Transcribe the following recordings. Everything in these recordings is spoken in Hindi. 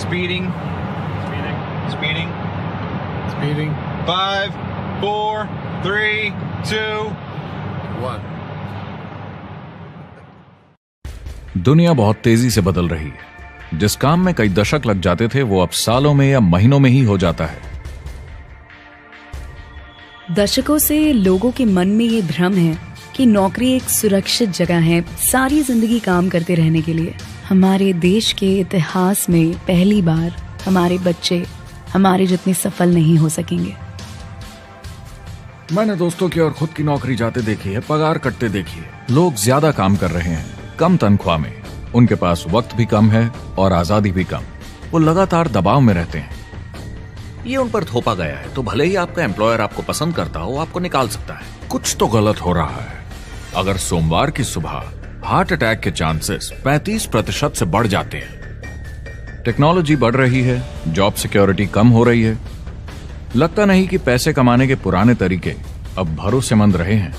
Speeding. Speeding. 5, 4, 3, 2, 1. दुनिया बहुत तेजी से बदल रही है। जिस काम में कई दशक लग जाते थे वो अब सालों में या महीनों में ही हो जाता है। दशकों से लोगों के मन में ये भ्रम है कि नौकरी एक सुरक्षित जगह है सारी जिंदगी काम करते रहने के लिए। हमारे देश के इतिहास में पहली बार हमारे बच्चे हमारे जितने सफल नहीं हो सकेंगे। मैंने दोस्तों की और खुद की नौकरी जाते देखी है, पगार कटते देखी है। लोग ज्यादा काम कर रहे हैं कम तनख्वाह में, उनके पास वक्त भी कम है और आजादी भी कम। वो लगातार दबाव में रहते हैं। ये उन पर थोपा गया है तो भले ही आपका एम्प्लॉयर आपको पसंद करता हो, आपको निकाल सकता है। कुछ तो गलत हो रहा है। अगर सोमवार की सुबह हार्ट अटैक के चांसेस 35% से बढ़ जाते हैं। टेक्नोलॉजी बढ़ रही है, जॉब सिक्योरिटी कम हो रही है। लगता नहीं कि पैसे कमाने के पुराने तरीके अब भरोसेमंद रहे हैं।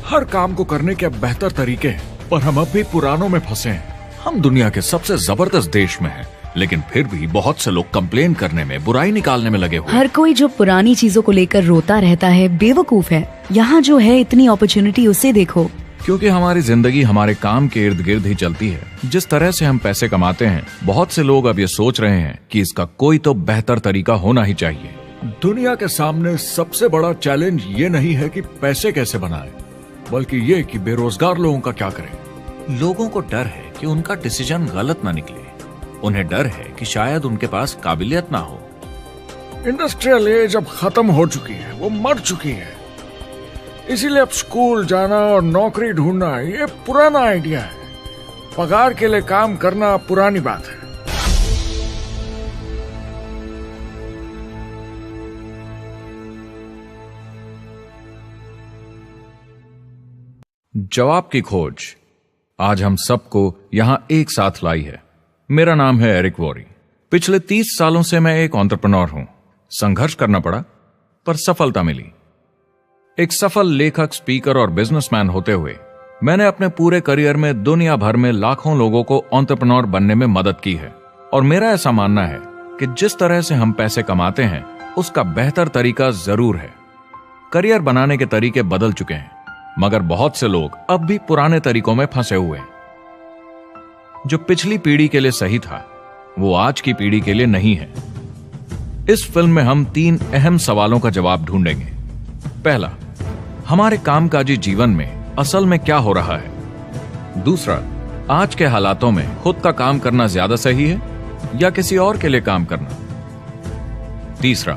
हर काम को करने के अब बेहतर तरीके हैं, पर हम अब भी पुरानों में फंसे हैं। हम दुनिया के सबसे जबरदस्त देश में हैं, लेकिन फिर भी बहुत से लोग कंप्लेन करने में, बुराई निकालने में लगे हुए। हर कोई जो पुरानी चीजों को लेकर रोता रहता है बेवकूफ है। यहाँ जो है इतनी अपॉर्चुनिटी उसे देखो। क्योंकि हमारी जिंदगी हमारे काम के इर्द गिर्द ही चलती है। जिस तरह से हम पैसे कमाते हैं, बहुत से लोग अब ये सोच रहे हैं कि इसका कोई तो बेहतर तरीका होना ही चाहिए। दुनिया के सामने सबसे बड़ा चैलेंज ये नहीं है कि पैसे कैसे बनाएं, बल्कि ये कि बेरोजगार लोगों का क्या करें। लोगों को डर है कि उनका डिसीजन गलत ना निकले। उन्हें डर है कि शायद उनके पास काबिलियत ना हो। इंडस्ट्रियल एज अब खत्म हो चुकी है, वो मर चुकी है। इसीलिए अब स्कूल जाना और नौकरी ढूंढना ये पुराना आइडिया है। पगार के लिए काम करना पुरानी बात है। जवाब की खोज आज हम सबको यहां एक साथ लाई है। मेरा नाम है एरिक वॉरी। पिछले 30 सालों से मैं एक एंटरप्रेन्योर हूं। संघर्ष करना पड़ा पर सफलता मिली। एक सफल लेखक, स्पीकर और बिजनेसमैन होते हुए मैंने अपने पूरे करियर में दुनिया भर में लाखों लोगों को एंटरप्रेन्योर बनने में मदद की है। और मेरा ऐसा मानना है कि जिस तरह से हम पैसे कमाते हैं उसका बेहतर तरीका जरूर है। करियर बनाने के तरीके बदल चुके हैं, मगर बहुत से लोग अब भी पुराने तरीकों में फंसे हुए हैं। जो पिछली पीढ़ी के लिए सही था वो आज की पीढ़ी के लिए नहीं है। इस फिल्म में हम 3 अहम सवालों का जवाब ढूंढेंगे। पहला, हमारे कामकाजी जीवन में असल में क्या हो रहा है। दूसरा, आज के हालातों में खुद का काम करना ज्यादा सही है या किसी और के लिए काम करना। तीसरा,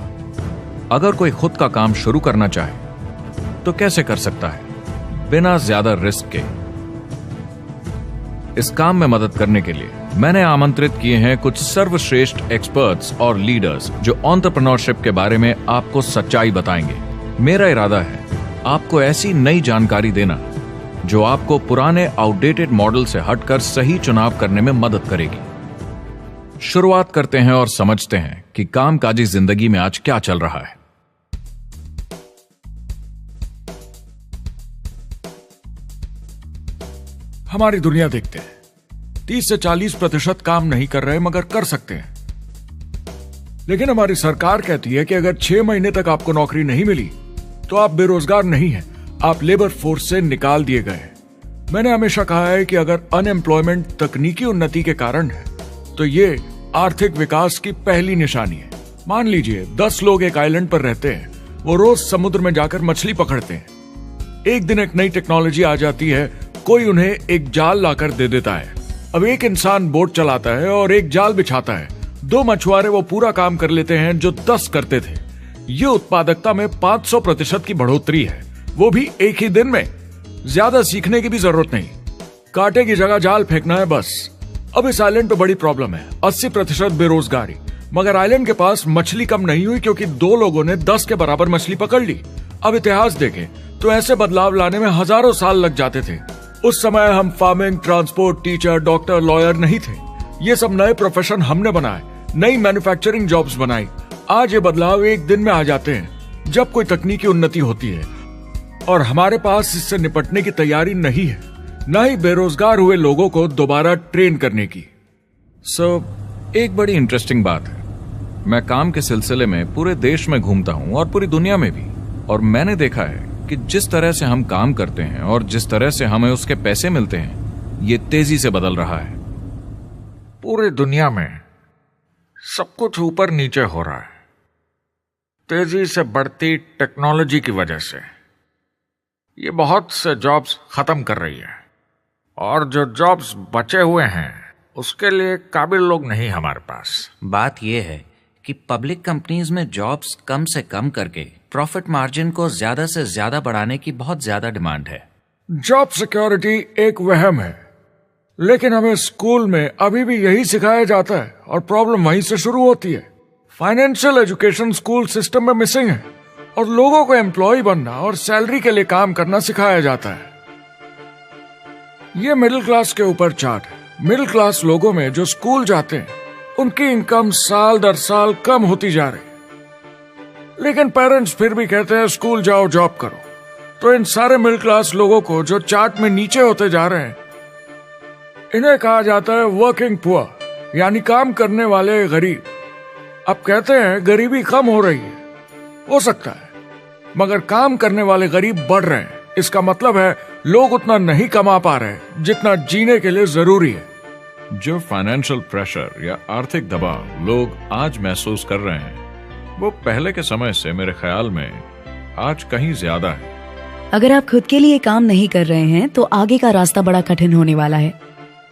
अगर कोई खुद का काम शुरू करना चाहे तो कैसे कर सकता है बिना ज्यादा रिस्क के। इस काम में मदद करने के लिए मैंने आमंत्रित किए हैं कुछ सर्वश्रेष्ठ एक्सपर्ट्स और लीडर्स जो एंटरप्रेन्योरशिप के बारे में आपको सच्चाई बताएंगे। मेरा इरादा है आपको ऐसी नई जानकारी देना जो आपको पुराने आउटडेटेड मॉडल से हटकर सही चुनाव करने में मदद करेगी। शुरुआत करते हैं और समझते हैं कि कामकाजी जिंदगी में आज क्या चल रहा है। हमारी दुनिया देखते हैं 30 से 40% काम नहीं कर रहे मगर कर सकते हैं। लेकिन हमारी सरकार कहती है कि अगर 6 महीने तक आपको नौकरी नहीं मिली तो आप बेरोजगार नहीं हैं, आप लेबर फोर्स से निकाल दिए गए। मैंने हमेशा कहा है कि अगर अनएम्प्लॉयमेंट तकनीकी उन्नति के कारण है तो ये आर्थिक विकास की पहली निशानी है। मान लीजिए 10 लोग एक आइलैंड पर रहते हैं, वो रोज समुद्र में जाकर मछली पकड़ते हैं। एक दिन एक नई टेक्नोलॉजी आ जाती है, कोई उन्हें एक जाल लाकर दे देता है। अब एक इंसान बोट चलाता है और एक जाल बिछाता है। 2 मछुआरे वो पूरा काम कर लेते हैं जो 10 करते थे। ये उत्पादकता में 500% की बढ़ोतरी है, वो भी एक ही दिन में। ज्यादा सीखने की भी जरूरत नहीं, कांटे की जगह जाल फेंकना है बस। अब इस आइलैंड पे बड़ी प्रॉब्लम है, 80% बेरोजगारी। मगर आइलैंड के पास मछली कम नहीं हुई क्योंकि 2 लोगों ने 10 के बराबर मछली पकड़ ली। अब इतिहास देखें तो ऐसे बदलाव लाने में हजारों साल लग जाते थे। उस समय हम farming, transport, teacher, doctor, lawyer नहीं थे। ये सब नए प्रोफेशन हमने बनाए, नई मैन्युफैक्चरिंग जॉब्स बनाई। आज ये बदलाव एक दिन में आ जाते हैं जब कोई तकनीकी उन्नति होती है, और हमारे पास इससे निपटने की तैयारी नहीं है, न ही बेरोजगार हुए लोगों को दोबारा ट्रेन करने की। एक बड़ी इंटरेस्टिंग बात है, मैं काम के सिलसिले में पूरे देश में घूमता हूं और पूरी दुनिया में भी, और मैंने देखा है कि जिस तरह से हम काम करते हैं और जिस तरह से हमें उसके पैसे मिलते हैं, ये तेजी से बदल रहा है। पूरी दुनिया में सब कुछ ऊपर नीचे हो रहा है, तेजी से बढ़ती टेक्नोलॉजी की वजह से। ये बहुत से जॉब्स खत्म कर रही है, और जो जॉब्स बचे हुए हैं उसके लिए काबिल लोग नहीं हमारे पास। बात यह है कि पब्लिक कंपनीज में जॉब्स कम से कम करके प्रॉफिट मार्जिन को ज्यादा से ज्यादा बढ़ाने की बहुत ज्यादा डिमांड है। जॉब सिक्योरिटी एक वहम है, लेकिन हमें स्कूल में अभी भी यही सिखाया जाता है और प्रॉब्लम वहीं से शुरू होती है। फाइनेंशियल एजुकेशन स्कूल सिस्टम में मिसिंग है और लोगों को एम्प्लॉय बनना और सैलरी के लिए काम करना सिखाया जाता है। ये मिडिल क्लास के ऊपर चार्ट है। मिडिल क्लास लोगों में जो स्कूल जाते हैं उनकी इनकम साल दर साल कम होती जा रही है, लेकिन पेरेंट्स फिर भी कहते हैं स्कूल जाओ जॉब करो। तो इन सारे मिडिल क्लास लोगों को जो चार्ट में नीचे होते जा रहे हैं, इन्हें कहा जाता है वर्किंग पुअर, यानी काम करने वाले गरीब। अब कहते हैं गरीबी कम हो रही है, हो सकता है, मगर काम करने वाले गरीब बढ़ रहे हैं। इसका मतलब है लोग उतना नहीं कमा पा रहे जितना जीने के लिए जरूरी है। जो फाइनेंशियल प्रेशर या आर्थिक दबाव लोग आज महसूस कर रहे हैं, वो पहले के समय से मेरे ख्याल में आज कहीं ज्यादा है। अगर आप खुद के लिए काम नहीं कर रहे हैं तो आगे का रास्ता बड़ा कठिन होने वाला है।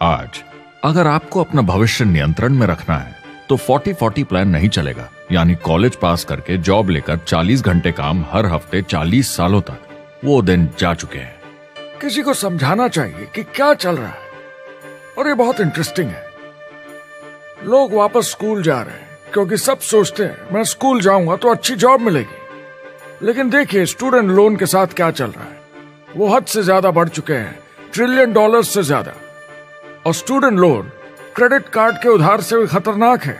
आज अगर आपको अपना भविष्य नियंत्रण में रखना है तो 40-40 प्लान नहीं चलेगा, यानी कॉलेज पास करके जॉब लेकर 40 घंटे काम हर हफ्ते 40 सालों तक, वो दिन जा चुके हैं। किसी को समझाना चाहिए कि क्या चल रहा है, और ये बहुत इंटरेस्टिंग है। लोग वापस स्कूल जा रहे हैं क्योंकि सब सोचते हैं मैं स्कूल जाऊंगा तो अच्छी जॉब मिलेगी। लेकिन देखिए स्टूडेंट लोन के साथ क्या चल रहा है, वो हद से ज्यादा बढ़ चुके हैं, $1 ट्रिलियन से ज्यादा। और स्टूडेंट लोन क्रेडिट कार्ड के उधार से भी खतरनाक है।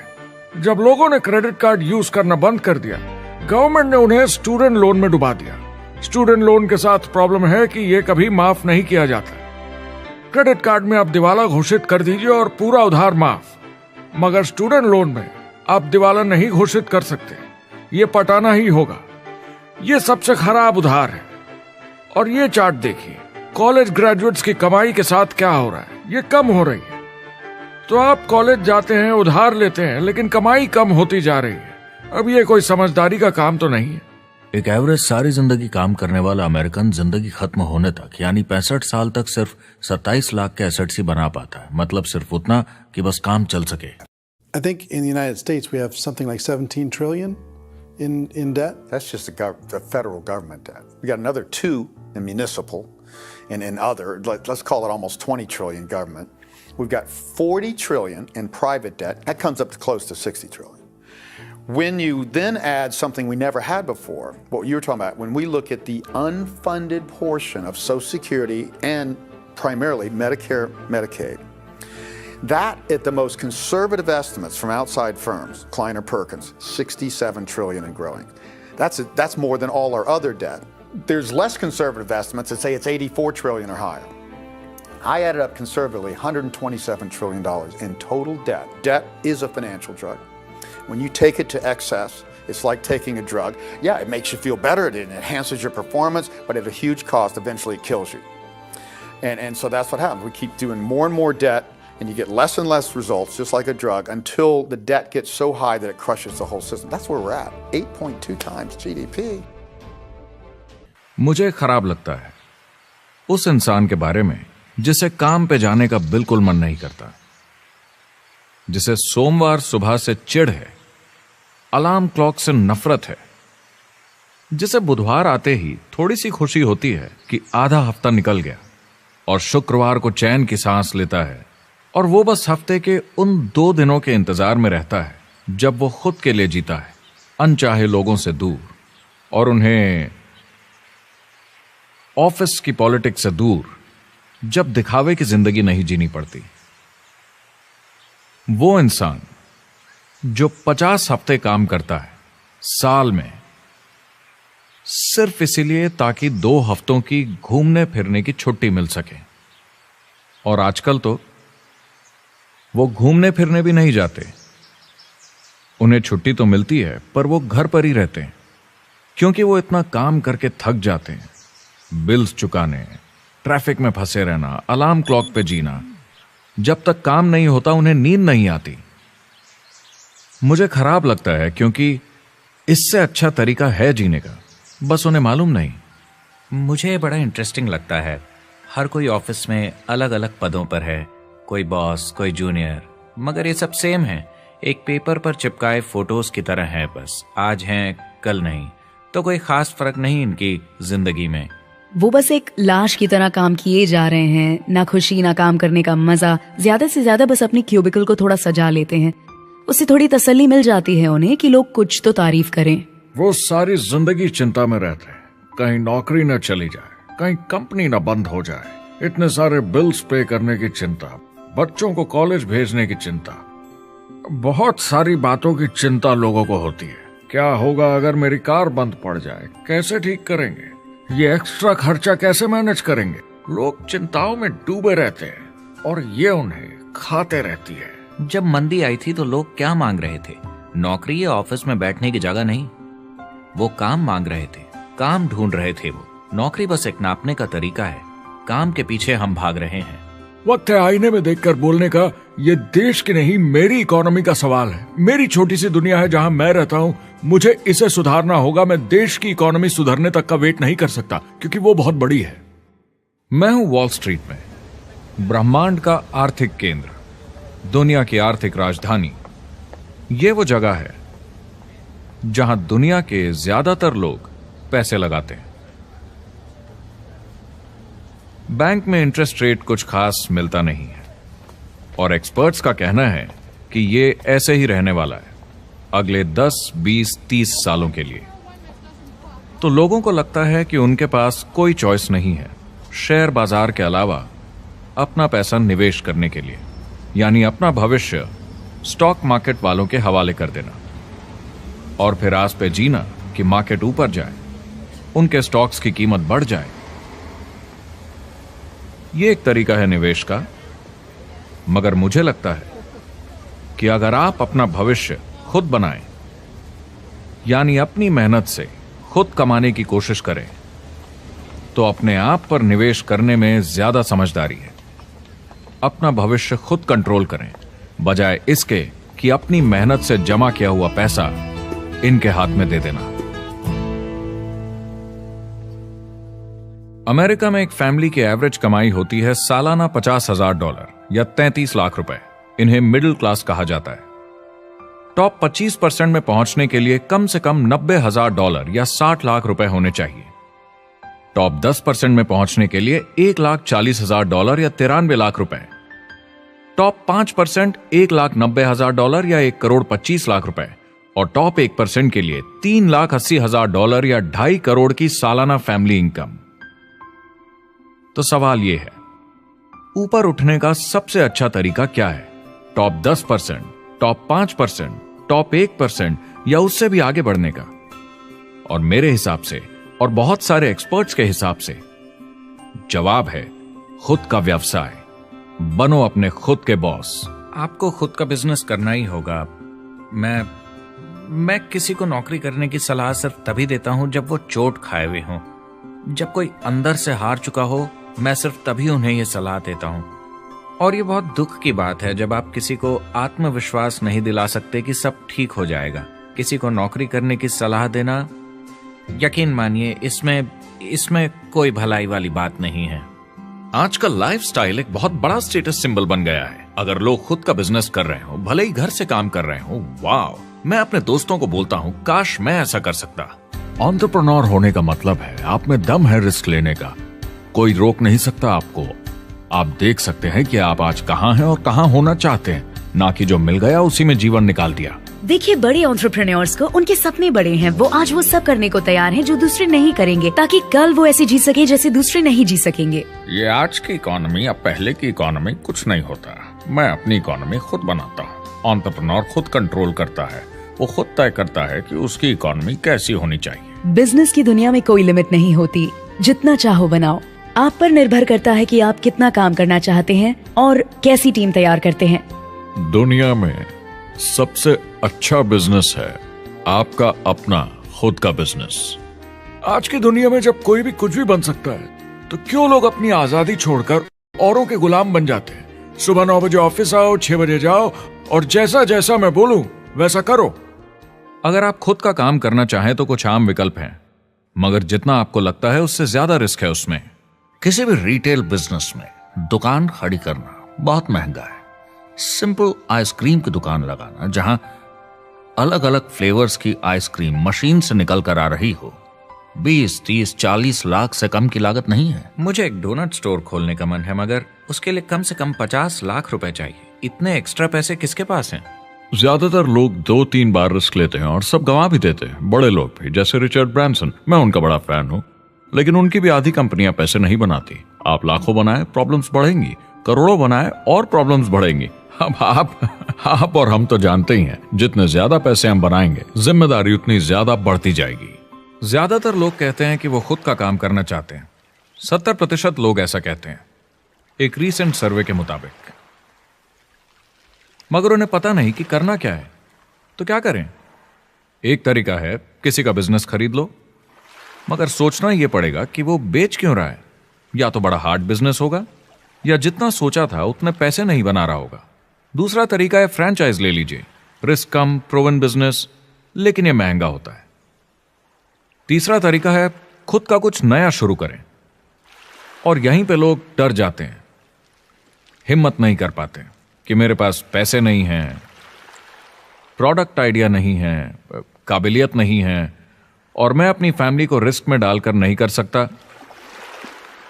जब लोगों ने क्रेडिट कार्ड यूज करना बंद कर दिया, गवर्नमेंट ने उन्हें स्टूडेंट लोन में डुबा दिया। स्टूडेंट लोन के साथ प्रॉब्लम है कि ये कभी माफ नहीं किया जाता। क्रेडिट कार्ड में आप दिवाला घोषित कर दीजिए और पूरा उधार माफ, मगर स्टूडेंट लोन में आप दिवाला नहीं घोषित कर सकते, ये पटाना ही होगा। ये सबसे खराब उधार है। और ये चार्ट देखिए, कॉलेज ग्रेजुएट्स की कमाई के साथ क्या हो रहा है, ये कम हो रही है। तो आप कॉलेज जाते हैं, उधार लेते हैं, लेकिन कमाई कम होती जा रही है। अब ये कोई समझदारी का काम तो नहीं है। एक एवरेज सारी जिंदगी काम करने वाला अमेरिकन जिंदगी खत्म होने तक, यानी 65 साल तक सिर्फ 27 लाख के एसेट्स ही बना पाता है। मतलब सिर्फ उतना कि बस काम चल सके। I think in the United States we have something like 17 trillion in debt. That's just the federal government debt. We got another 2 in municipal and in other, let's call it almost 20 trillion government. We've got 40 trillion in private debt. That comes up to close to 60 trillion. When you then add something we never had before, what you were talking about, when we look at the unfunded portion of Social Security and primarily Medicare, Medicaid, that at the most conservative estimates from outside firms, Kleiner Perkins, 67 trillion and growing. That's more than all our other debt. There's less conservative estimates that say it's 84 trillion or higher. I added up conservatively $127 trillion in total debt. Debt is a financial drug. When you take it to excess, it's like taking a drug. Yeah, it makes you feel better, it enhances your performance, but at a huge cost, eventually it kills you. And so that's what happens. We keep doing more and more debt, and you get less and less results, just like a drug, until the debt gets so high that it crushes the whole system. That's where we're at, 8.2 times GDP. मुझे खराब लगता है उस इंसान के बारे में जिसे काम पे जाने का बिल्कुल मन नहीं करता, जिसे सोमवार सुबह से चिढ़ है, अलार्म क्लॉक से नफरत है, जिसे बुधवार आते ही थोड़ी सी खुशी होती है कि आधा हफ्ता निकल गया और शुक्रवार को चैन की सांस लेता है, और वो बस हफ्ते के उन 2 दिनों के इंतजार में रहता है जब वो खुद के लिए जीता है, अनचाहे लोगों से दूर, और उन्हें ऑफिस की पॉलिटिक्स से दूर, जब दिखावे की जिंदगी नहीं जीनी पड़ती। वो इंसान जो 50 हफ्ते काम करता है साल में, सिर्फ इसीलिए ताकि 2 हफ्तों की घूमने फिरने की छुट्टी मिल सके। और आजकल तो वो घूमने फिरने भी नहीं जाते, उन्हें छुट्टी तो मिलती है पर वो घर पर ही रहते हैं, क्योंकि वो इतना काम करके थक जाते हैं। बिल्स चुकाने, ट्रैफिक में फंसे रहना, अलार्म क्लॉक पे जीना। जब तक काम नहीं होता उन्हें नींद नहीं आती। मुझे खराब लगता है, क्योंकि इससे अच्छा तरीका है जीने का, बस उन्हें मालूम नहीं। मुझे बड़ा इंटरेस्टिंग लगता है। हर कोई ऑफिस में अलग अलग पदों पर है, कोई बॉस, कोई जूनियर, मगर ये सब सेम है। एक पेपर पर चिपकाए फोटोज की तरह है, बस आज हैं कल नहीं। तो कोई खास फर्क नहीं इनकी जिंदगी में। वो बस एक लाश की तरह काम किए जा रहे हैं, ना खुशी ना काम करने का मजा। ज्यादा से ज्यादा बस अपनी क्यूबिकल को थोड़ा सजा लेते हैं, उससे थोड़ी तसल्ली मिल जाती है उन्हें कि लोग कुछ तो तारीफ करें। वो सारी जिंदगी चिंता में रहते हैं, कहीं नौकरी न चली जाए, कहीं कंपनी न बंद हो जाए। इतने सारे बिल्स पे करने की चिंता, बच्चों को कॉलेज भेजने की चिंता, बहुत सारी बातों की चिंता लोगों को होती है। क्या होगा अगर मेरी कार बंद पड़ जाए, कैसे ठीक करेंगे, ये एक्स्ट्रा खर्चा कैसे मैनेज करेंगे। लोग चिंताओं में डूबे रहते हैं और ये उन्हें खाते रहती है। जब मंदी आई थी तो लोग क्या मांग रहे थे? नौकरी या ऑफिस में बैठने की जगह नहीं, वो काम मांग रहे थे, काम ढूंढ रहे थे। वो नौकरी बस एक नापने का तरीका है, काम के पीछे हम भाग रहे हैं। वक्त है आईने में देखकर बोलने का, ये देश की नहीं मेरी इकोनॉमी का सवाल है। मेरी छोटी सी दुनिया है जहां मैं रहता हूं, मुझे इसे सुधारना होगा। मैं देश की इकोनॉमी सुधरने तक का वेट नहीं कर सकता, क्योंकि वो बहुत बड़ी है। मैं हूं वॉल स्ट्रीट में, ब्रह्मांड का आर्थिक केंद्र, दुनिया की आर्थिक राजधानी। ये वो जगह है जहां दुनिया के ज्यादातर लोग पैसे लगाते हैं। बैंक में इंटरेस्ट रेट कुछ खास मिलता नहीं है और एक्सपर्ट्स का कहना है कि ये ऐसे ही रहने वाला है अगले 10, 20, 30 सालों के लिए। तो लोगों को लगता है कि उनके पास कोई चॉइस नहीं है शेयर बाजार के अलावा अपना पैसा निवेश करने के लिए, यानी अपना भविष्य स्टॉक मार्केट वालों के हवाले कर देना और फिर आस पे जीना कि मार्केट ऊपर जाए, उनके स्टॉक्स की कीमत बढ़ जाए। ये एक तरीका है निवेश का, मगर मुझे लगता है कि अगर आप अपना भविष्य खुद बनाएं, यानी अपनी मेहनत से खुद कमाने की कोशिश करें, तो अपने आप पर निवेश करने में ज्यादा समझदारी है। अपना भविष्य खुद कंट्रोल करें, बजाय इसके कि अपनी मेहनत से जमा किया हुआ पैसा इनके हाथ में दे देना। अमेरिका में एक फैमिली की एवरेज कमाई होती है सालाना $50,000 या 33 लाख रुपए। इन्हें मिडिल क्लास कहा जाता है। टॉप 25% में पहुंचने के लिए कम से कम $90,000 या 60 लाख रुपए होने चाहिए। टॉप 10% में पहुंचने के लिए $1,40,000 या 93 लाख रुपए। टॉप 5% $1,90,000 या 1,25 लाख रुपए और टॉप 1% के लिए $3,80,000 या 2.5 करोड़ की सालाना फैमिली इनकम। तो सवाल यह है, ऊपर उठने का सबसे अच्छा तरीका क्या है? टॉप 10%, टॉप 5%, टॉप 1% या उससे भी आगे बढ़ने का? और मेरे हिसाब से और बहुत सारे एक्सपर्ट्स के हिसाब से जवाब है खुद का व्यवसाय। बनो अपने खुद के बॉस। आपको खुद का बिजनेस करना ही होगा। मैं किसी को नौकरी करने की सलाह सिर्फ तभी देता हूं जब वो चोट खाए हुए हों। जब कोई अंदर से हार चुका हो, मैं सिर्फ तभी उन्हें यह सलाह देता हूं। और ये बहुत दुख की बात है जब आप किसी को आत्मविश्वास नहीं दिला सकते कि सब ठीक हो जाएगा। किसी को नौकरी करने की सलाह देना, यकीन मानिए, इसमें कोई भलाई वाली बात नहीं है। आजकल लाइफस्टाइल एक बहुत बड़ा स्टेटस सिंबल बन गया है। अगर लोग खुद का बिजनेस कर रहे हो, भले ही घर से काम कर रहे हो, वाह! मैं अपने दोस्तों को बोलता हूं, काश मैं ऐसा कर सकता। एंटरप्रेन्योर होने का मतलब है आप में दम है रिस्क लेने का। कोई रोक नहीं सकता आपको। आप देख सकते हैं कि आप आज कहां हैं और कहां होना चाहते हैं, ना कि जो मिल गया उसी में जीवन निकाल दिया। देखिए, बड़े एंटरप्रेन्योर्स को उनके सपने बड़े हैं। वो आज वो सब करने को तैयार हैं जो दूसरे नहीं करेंगे, ताकि कल वो ऐसे जी सके जैसे दूसरे नहीं जी सकेंगे। ये आज की इकोनॉमी या पहले की इकोनॉमी कुछ नहीं होता। मैं अपनी इकोनॉमी खुद बनाता हूँ। एंटरप्रेन्योर खुद कंट्रोल करता है, वो खुद तय करता है कि उसकी इकोनॉमी कैसी होनी चाहिए। बिजनेस की दुनिया में कोई लिमिट नहीं होती, जितना चाहो बनाओ। आप पर निर्भर करता है कि आप कितना काम करना चाहते हैं और कैसी टीम तैयार करते हैं। दुनिया में सबसे अच्छा बिजनेस है आपका अपना खुद का बिजनेस। आज की दुनिया में जब कोई भी कुछ भी बन सकता है तो क्यों लोग अपनी आजादी छोड़कर औरों के गुलाम बन जाते हैं। सुबह 9 बजे ऑफिस आओ, 6 बजे जाओ और जैसा जैसा मैं बोलूं वैसा करो। अगर आप खुद का काम करना चाहें तो कुछ आम विकल्प हैं, मगर जितना आपको लगता है उससे ज्यादा रिस्क है उसमें। किसी भी रिटेल बिजनेस में दुकान खड़ी करना बहुत महंगा है। सिंपल आइसक्रीम की दुकान लगाना जहां अलग अलग फ्लेवर्स की आइसक्रीम मशीन से निकल कर आ रही हो, 20, 30, 40 लाख से कम की लागत नहीं है। मुझे एक डोनट स्टोर खोलने का मन है, मगर उसके लिए कम से कम 50 लाख रुपए चाहिए। इतने एक्स्ट्रा पैसे किसके पास हैं? ज्यादातर लोग 2-3 बार रिस्क लेते हैं और सब गंवा भी देते हैं। बड़े लोग भी, जैसे रिचर्ड ब्रांसन, मैं उनका बड़ा फैन हूं, लेकिन उनकी भी आधी कंपनियां पैसे नहीं बनाती। आप लाखों बनाए, प्रॉब्लम्स बढ़ेंगी, करोड़ों बनाए और प्रॉब्लम्स बढ़ेंगी। अब आप और हम तो जानते ही हैं, जितने ज्यादा पैसे हम बनाएंगे जिम्मेदारी उतनी ज्यादा बढ़ती जाएगी। ज्यादातर लोग कहते हैं कि वो खुद का काम करना चाहते हैं। 70% लोग ऐसा कहते हैं, एक रीसेंट सर्वे के मुताबिक। मगर उन्हें पता नहीं कि करना क्या है। तो क्या करें? एक तरीका है किसी का बिजनेस खरीद लो, मगर सोचना यह पड़ेगा कि वो बेच क्यों रहा है। या तो बड़ा हार्ड बिजनेस होगा, या जितना सोचा था उतने पैसे नहीं बना रहा होगा। दूसरा तरीका है फ्रेंचाइज ले लीजिए, रिस्क कम, प्रूवन बिजनेस, लेकिन यह महंगा होता है। तीसरा तरीका है खुद का कुछ नया शुरू करें, और यहीं पे लोग डर जाते हैं, हिम्मत नहीं कर पाते कि मेरे पास पैसे नहीं हैं, प्रोडक्ट आइडिया नहीं है, काबिलियत नहीं है, और मैं अपनी फैमिली को रिस्क में डालकर नहीं कर सकता।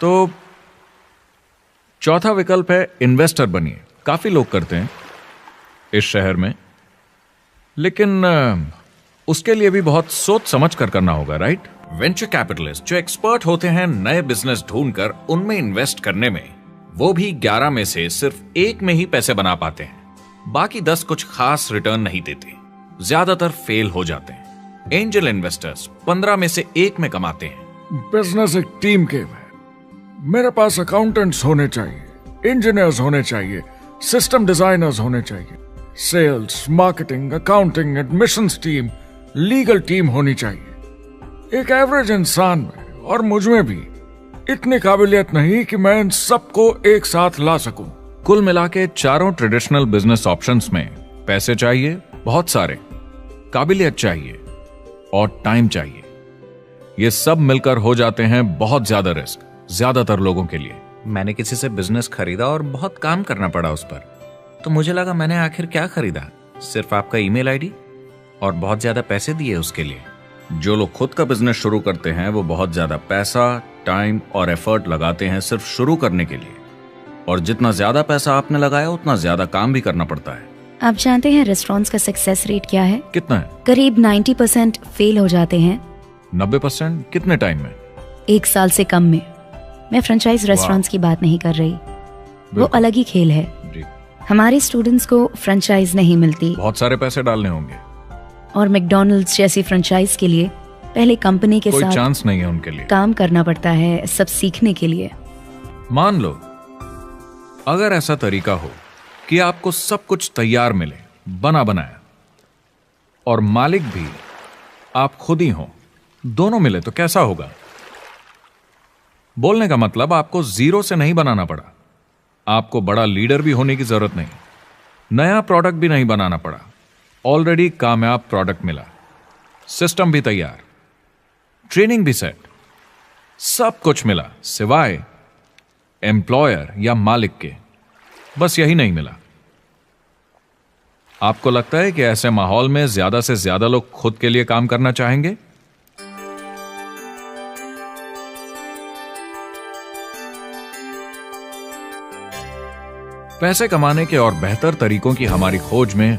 तो चौथा विकल्प है इन्वेस्टर बनिए। काफी लोग करते हैं इस शहर में, लेकिन उसके लिए भी बहुत सोच समझ कर करना होगा, राइट? वेंचर कैपिटलिस्ट जो एक्सपर्ट होते हैं नए बिजनेस ढूंढकर उनमें इन्वेस्ट करने में, वो भी 11 में से सिर्फ 1 में ही पैसे बना पाते हैं। बाकी 10 कुछ खास रिटर्न नहीं देते, ज्यादातर फेल हो जाते हैं। एंजल इन्वेस्टर्स 15 में से 1 में कमाते हैं। बिजनेस एक टीम गेम है। मेरे पास अकाउंटेंट्स होने चाहिए, इंजीनियर्स होने चाहिए, सिस्टम डिजाइनर्स होने चाहिए, sales, marketing, accounting, admissions team, legal team होनी चाहिए। एक एवरेज इंसान में और मुझ में भी इतनी काबिलियत नहीं कि मैं इन सबको एक साथ ला सकूं। कुल मिला के चारों ट्रेडिशनल बिजनेस ऑप्शंस में पैसे चाहिए बहुत सारे, काबिलियत चाहिए और टाइम चाहिए। ये सब मिलकर हो जाते हैं बहुत ज्यादा रिस्क ज्यादातर लोगों के लिए। मैंने किसी से बिजनेस खरीदा और बहुत काम करना पड़ा उस पर, तो मुझे लगा मैंने आखिर क्या खरीदा, सिर्फ आपका ईमेल आईडी, और बहुत ज्यादा पैसे दिए उसके लिए। जो लोग खुद का बिजनेस शुरू करते हैं वो बहुत ज्यादा पैसा, टाइम और एफर्ट लगाते हैं सिर्फ शुरू करने के लिए, और जितना ज्यादा पैसा आपने लगाया उतना ज्यादा काम भी करना पड़ता है। आप जानते हैं रेस्टोरेंट्स का सक्सेस रेट क्या है? कितना है? करीब 90% फेल हो जाते हैं। 90% कितने टाइम में? 1 साल से कम में। मैं फ्रेंचाइज रेस्टोरेंट्स की बात नहीं कर रही, वो अलग ही खेल है। जी। हमारे स्टूडेंट्स को फ्रेंचाइज नहीं मिलती, बहुत सारे पैसे डालने होंगे, और मैकडॉनल्ड्स जैसी फ्रेंचाइज के लिए पहले कंपनी के कोई साथ चांस नहीं है उनके लिए। काम करना पड़ता है सब सीखने के लिए। मान लो अगर ऐसा तरीका हो कि आपको सब कुछ तैयार मिले, बना बनाया, और मालिक भी आप खुद ही हो, दोनों मिले, तो कैसा होगा? बोलने का मतलब आपको जीरो से नहीं बनाना पड़ा, आपको बड़ा लीडर भी होने की जरूरत नहीं, नया प्रोडक्ट भी नहीं बनाना पड़ा, ऑलरेडी कामयाब प्रोडक्ट मिला, सिस्टम भी तैयार, ट्रेनिंग भी सेट, सब कुछ मिला सिवाय एम्प्लॉयर या मालिक के। बस यही नहीं मिला। आपको लगता है कि ऐसे माहौल में ज्यादा से ज्यादा लोग खुद के लिए काम करना चाहेंगे? पैसे कमाने के और बेहतर तरीकों की हमारी खोज में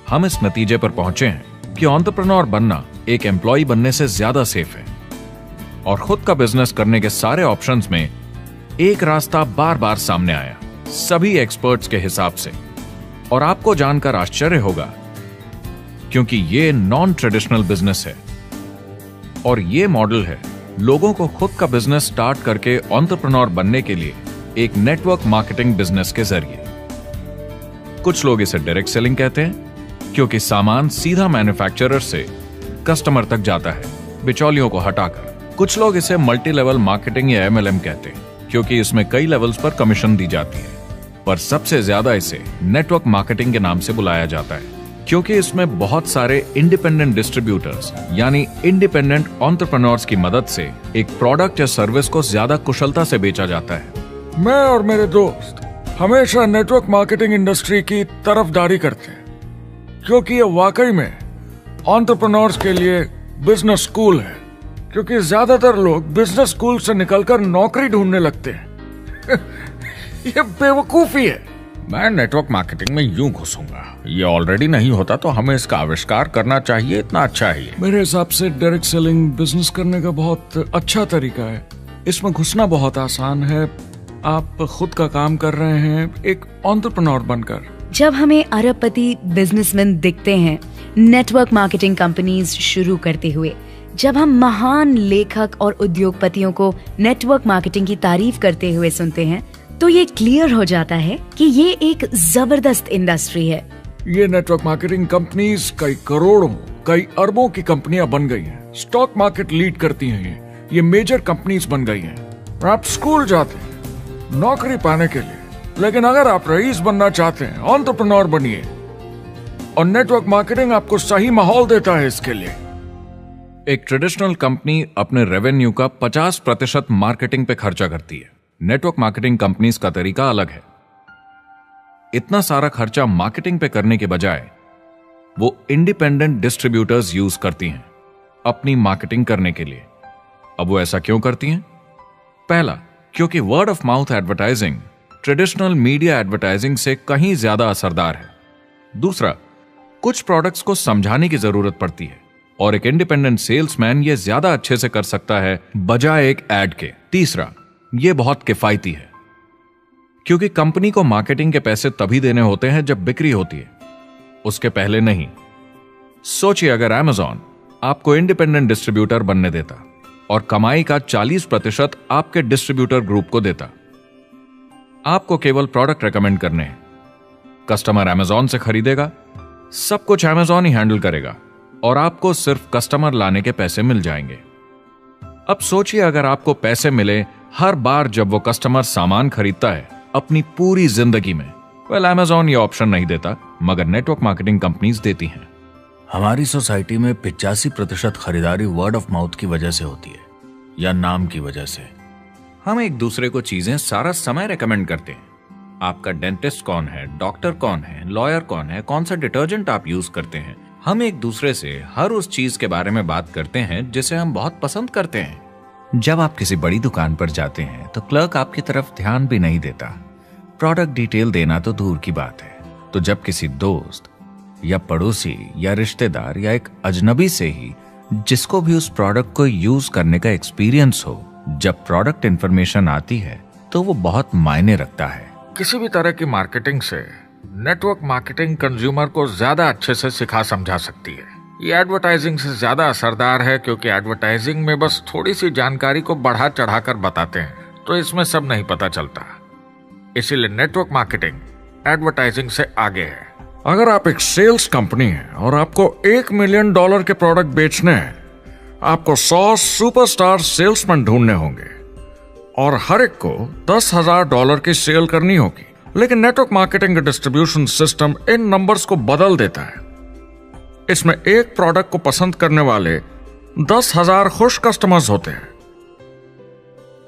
हम इस नतीजे पर पहुंचे हैं कि एंटरप्रेन्योर बनना एक एम्प्लॉय बनने से ज्यादा सेफ है, और खुद का बिजनेस करने के सारे ऑप्शंस में एक रास्ता बार बार सामने आया, सभी एक्सपर्ट्स के हिसाब से। और आपको जानकर आश्चर्य होगा, क्योंकि ये नॉन ट्रेडिशनल बिजनेस है, और ये मॉडल है लोगों को खुद का बिजनेस स्टार्ट करके एंटरप्रेन्योर बनने के लिए एक नेटवर्क मार्केटिंग बिजनेस के जरिए। कुछ लोग इसे डायरेक्ट सेलिंग कहते हैं, क्योंकि सामान सीधा मैन्युफैक्चरर से कस्टमर तक जाता है, बिचौलियों को हटाकर। कुछ लोग इसे मल्टी लेवल मार्केटिंग या MLM कहते हैं, क्योंकि इसमें कई लेवल्स पर कमीशन दी जाती है। पर सबसे ज्यादा इसे नेटवर्क मार्केटिंग के नाम से बुलाया जाता है, क्योंकि इसमें बहुत सारे इंडिपेंडेंट डिस्ट्रीब्यूटर्स यानी इंडिपेंडेंट एंटरप्रेन्योर्स की मदद से एक प्रोडक्ट या सर्विस को ज्यादा कुशलता से बेचा जाता है। मैं और मेरे दोस्त हमेशा नेटवर्क मार्केटिंग इंडस्ट्री की तरफदारी करते हैं, क्योंकि ये वाकई में एंटरप्रेन्योर्स के लिए बिजनेस स्कूल है। क्योंकि ज्यादातर लोग बिजनेस स्कूल से निकलकर नौकरी ढूंढने लगते हैं। ये बेवकूफी है। मैं नेटवर्क मार्केटिंग में यूं घुसूंगा, ये ऑलरेडी नहीं होता तो हमें इसका आविष्कार करना चाहिए, इतना अच्छा है ये। मेरे हिसाब से डायरेक्ट सेलिंग बिजनेस करने का बहुत अच्छा तरीका है। इसमें घुसना बहुत आसान है। आप खुद का काम कर रहे हैं एक एंटरप्रेन्योर बनकर। जब हमें अरबपति बिजनेसमैन दिखते हैं नेटवर्क मार्केटिंग कंपनीज शुरू करते हुए, जब हम महान लेखक और उद्योगपतियों को नेटवर्क मार्केटिंग की तारीफ करते हुए सुनते हैं, तो ये क्लियर हो जाता है कि ये एक जबरदस्त इंडस्ट्री है। ये नेटवर्क मार्केटिंग कंपनीज कई करोड़ों, कई अरबों की कंपनियां बन गई हैं। स्टॉक मार्केट लीड करती हैं। ये मेजर कंपनीज बन गई हैं। आप स्कूल जाते हैं नौकरी पाने के लिए, लेकिन अगर आप रईस बनना चाहते हैं, एंटरप्रेन्योर बनिए। और नेटवर्क मार्केटिंग आपको सही माहौल देता है इसके लिए। एक ट्रेडिशनल कंपनी अपने रेवेन्यू का 50% मार्केटिंग पे खर्चा करती है। नेटवर्क मार्केटिंग कंपनीज का तरीका अलग है। इतना सारा खर्चा मार्केटिंग पे करने के बजाय वो इंडिपेंडेंट डिस्ट्रीब्यूटर्स यूज करती हैं अपनी मार्केटिंग करने के लिए। अब वो ऐसा क्यों करती हैं? पहला, क्योंकि word of mouth advertising traditional media advertising से कहीं ज्यादा असरदार है। दूसरा, कुछ प्रोडक्ट्स को समझाने की जरूरत पड़ती है और एक इंडिपेंडेंट सेल्समैन ये ज्यादा अच्छे से कर सकता है बजाय एक एड के। तीसरा, ये बहुत किफायती है, क्योंकि कंपनी को मार्केटिंग के पैसे तभी देने होते हैं जब बिक्री होती है, उसके पहले नहीं। सोचिए अगर Amazon आपको इंडिपेंडेंट डिस्ट्रीब्यूटर बनने देता और कमाई का 40% आपके डिस्ट्रीब्यूटर ग्रुप को देता। आपको केवल प्रोडक्ट रेकमेंड करने हैं, कस्टमर Amazon से खरीदेगा, सब कुछ Amazon ही हैंडल करेगा और आपको सिर्फ कस्टमर लाने के पैसे मिल जाएंगे। अब सोचिए अगर आपको पैसे मिले हर बार जब वो कस्टमर सामान खरीदता है अपनी पूरी जिंदगी में। Amazon ये ऑप्शन नहीं देता, मगर नेटवर्क मार्केटिंग कंपनीज देती हैं। हमारी सोसाइटी में 85% खरीदारी वर्ड ऑफ माउथ की वजह से होती है या नाम की वजह से। हम एक दूसरे को चीजें सारा समय रेकमेंड करते हैं। आपका डेंटिस्ट कौन है, डॉक्टर कौन है, लॉयर कौन है, कौन सा डिटर्जेंट आप यूज करते हैं। हम एक दूसरे से हर उस चीज के बारे में बात करते हैं जिसे हम बहुत पसंद करते हैं। जब आप किसी बड़ी दुकान पर जाते हैं तो क्लर्क आपकी तरफ ध्यान भी नहीं देता, प्रोडक्ट डिटेल देना तो दूर की बात है। तो जब किसी दोस्त या पड़ोसी या रिश्तेदार या एक अजनबी से ही जिसको भी उस प्रोडक्ट को यूज करने का एक्सपीरियंस हो, जब प्रोडक्ट इंफॉर्मेशन आती है तो वो बहुत मायने रखता है। किसी भी तरह की मार्केटिंग से नेटवर्क मार्केटिंग कंज्यूमर को ज्यादा अच्छे से सिखा समझा सकती है। ये एडवर्टाइजिंग से ज्यादा असरदार है, क्योंकि एडवर्टाइजिंग में बस थोड़ी सी जानकारी को बढ़ा चढ़ाकर बताते हैं, तो इसमें सब नहीं पता चलता। इसीलिए नेटवर्क मार्केटिंग एडवर्टाइजिंग से आगे है। अगर आप एक सेल्स कंपनी है और आपको $1 मिलियन के प्रोडक्ट बेचने हैं, आपको 100 सुपरस्टार सेल्समैन ढूंढने होंगे और हर एक को $10,000 की सेल करनी होगी। लेकिन नेटवर्क मार्केटिंग का डिस्ट्रीब्यूशन सिस्टम इन नंबर्स को बदल देता है। इसमें एक प्रोडक्ट को पसंद करने वाले 10,000 खुश कस्टमर्स होते हैं।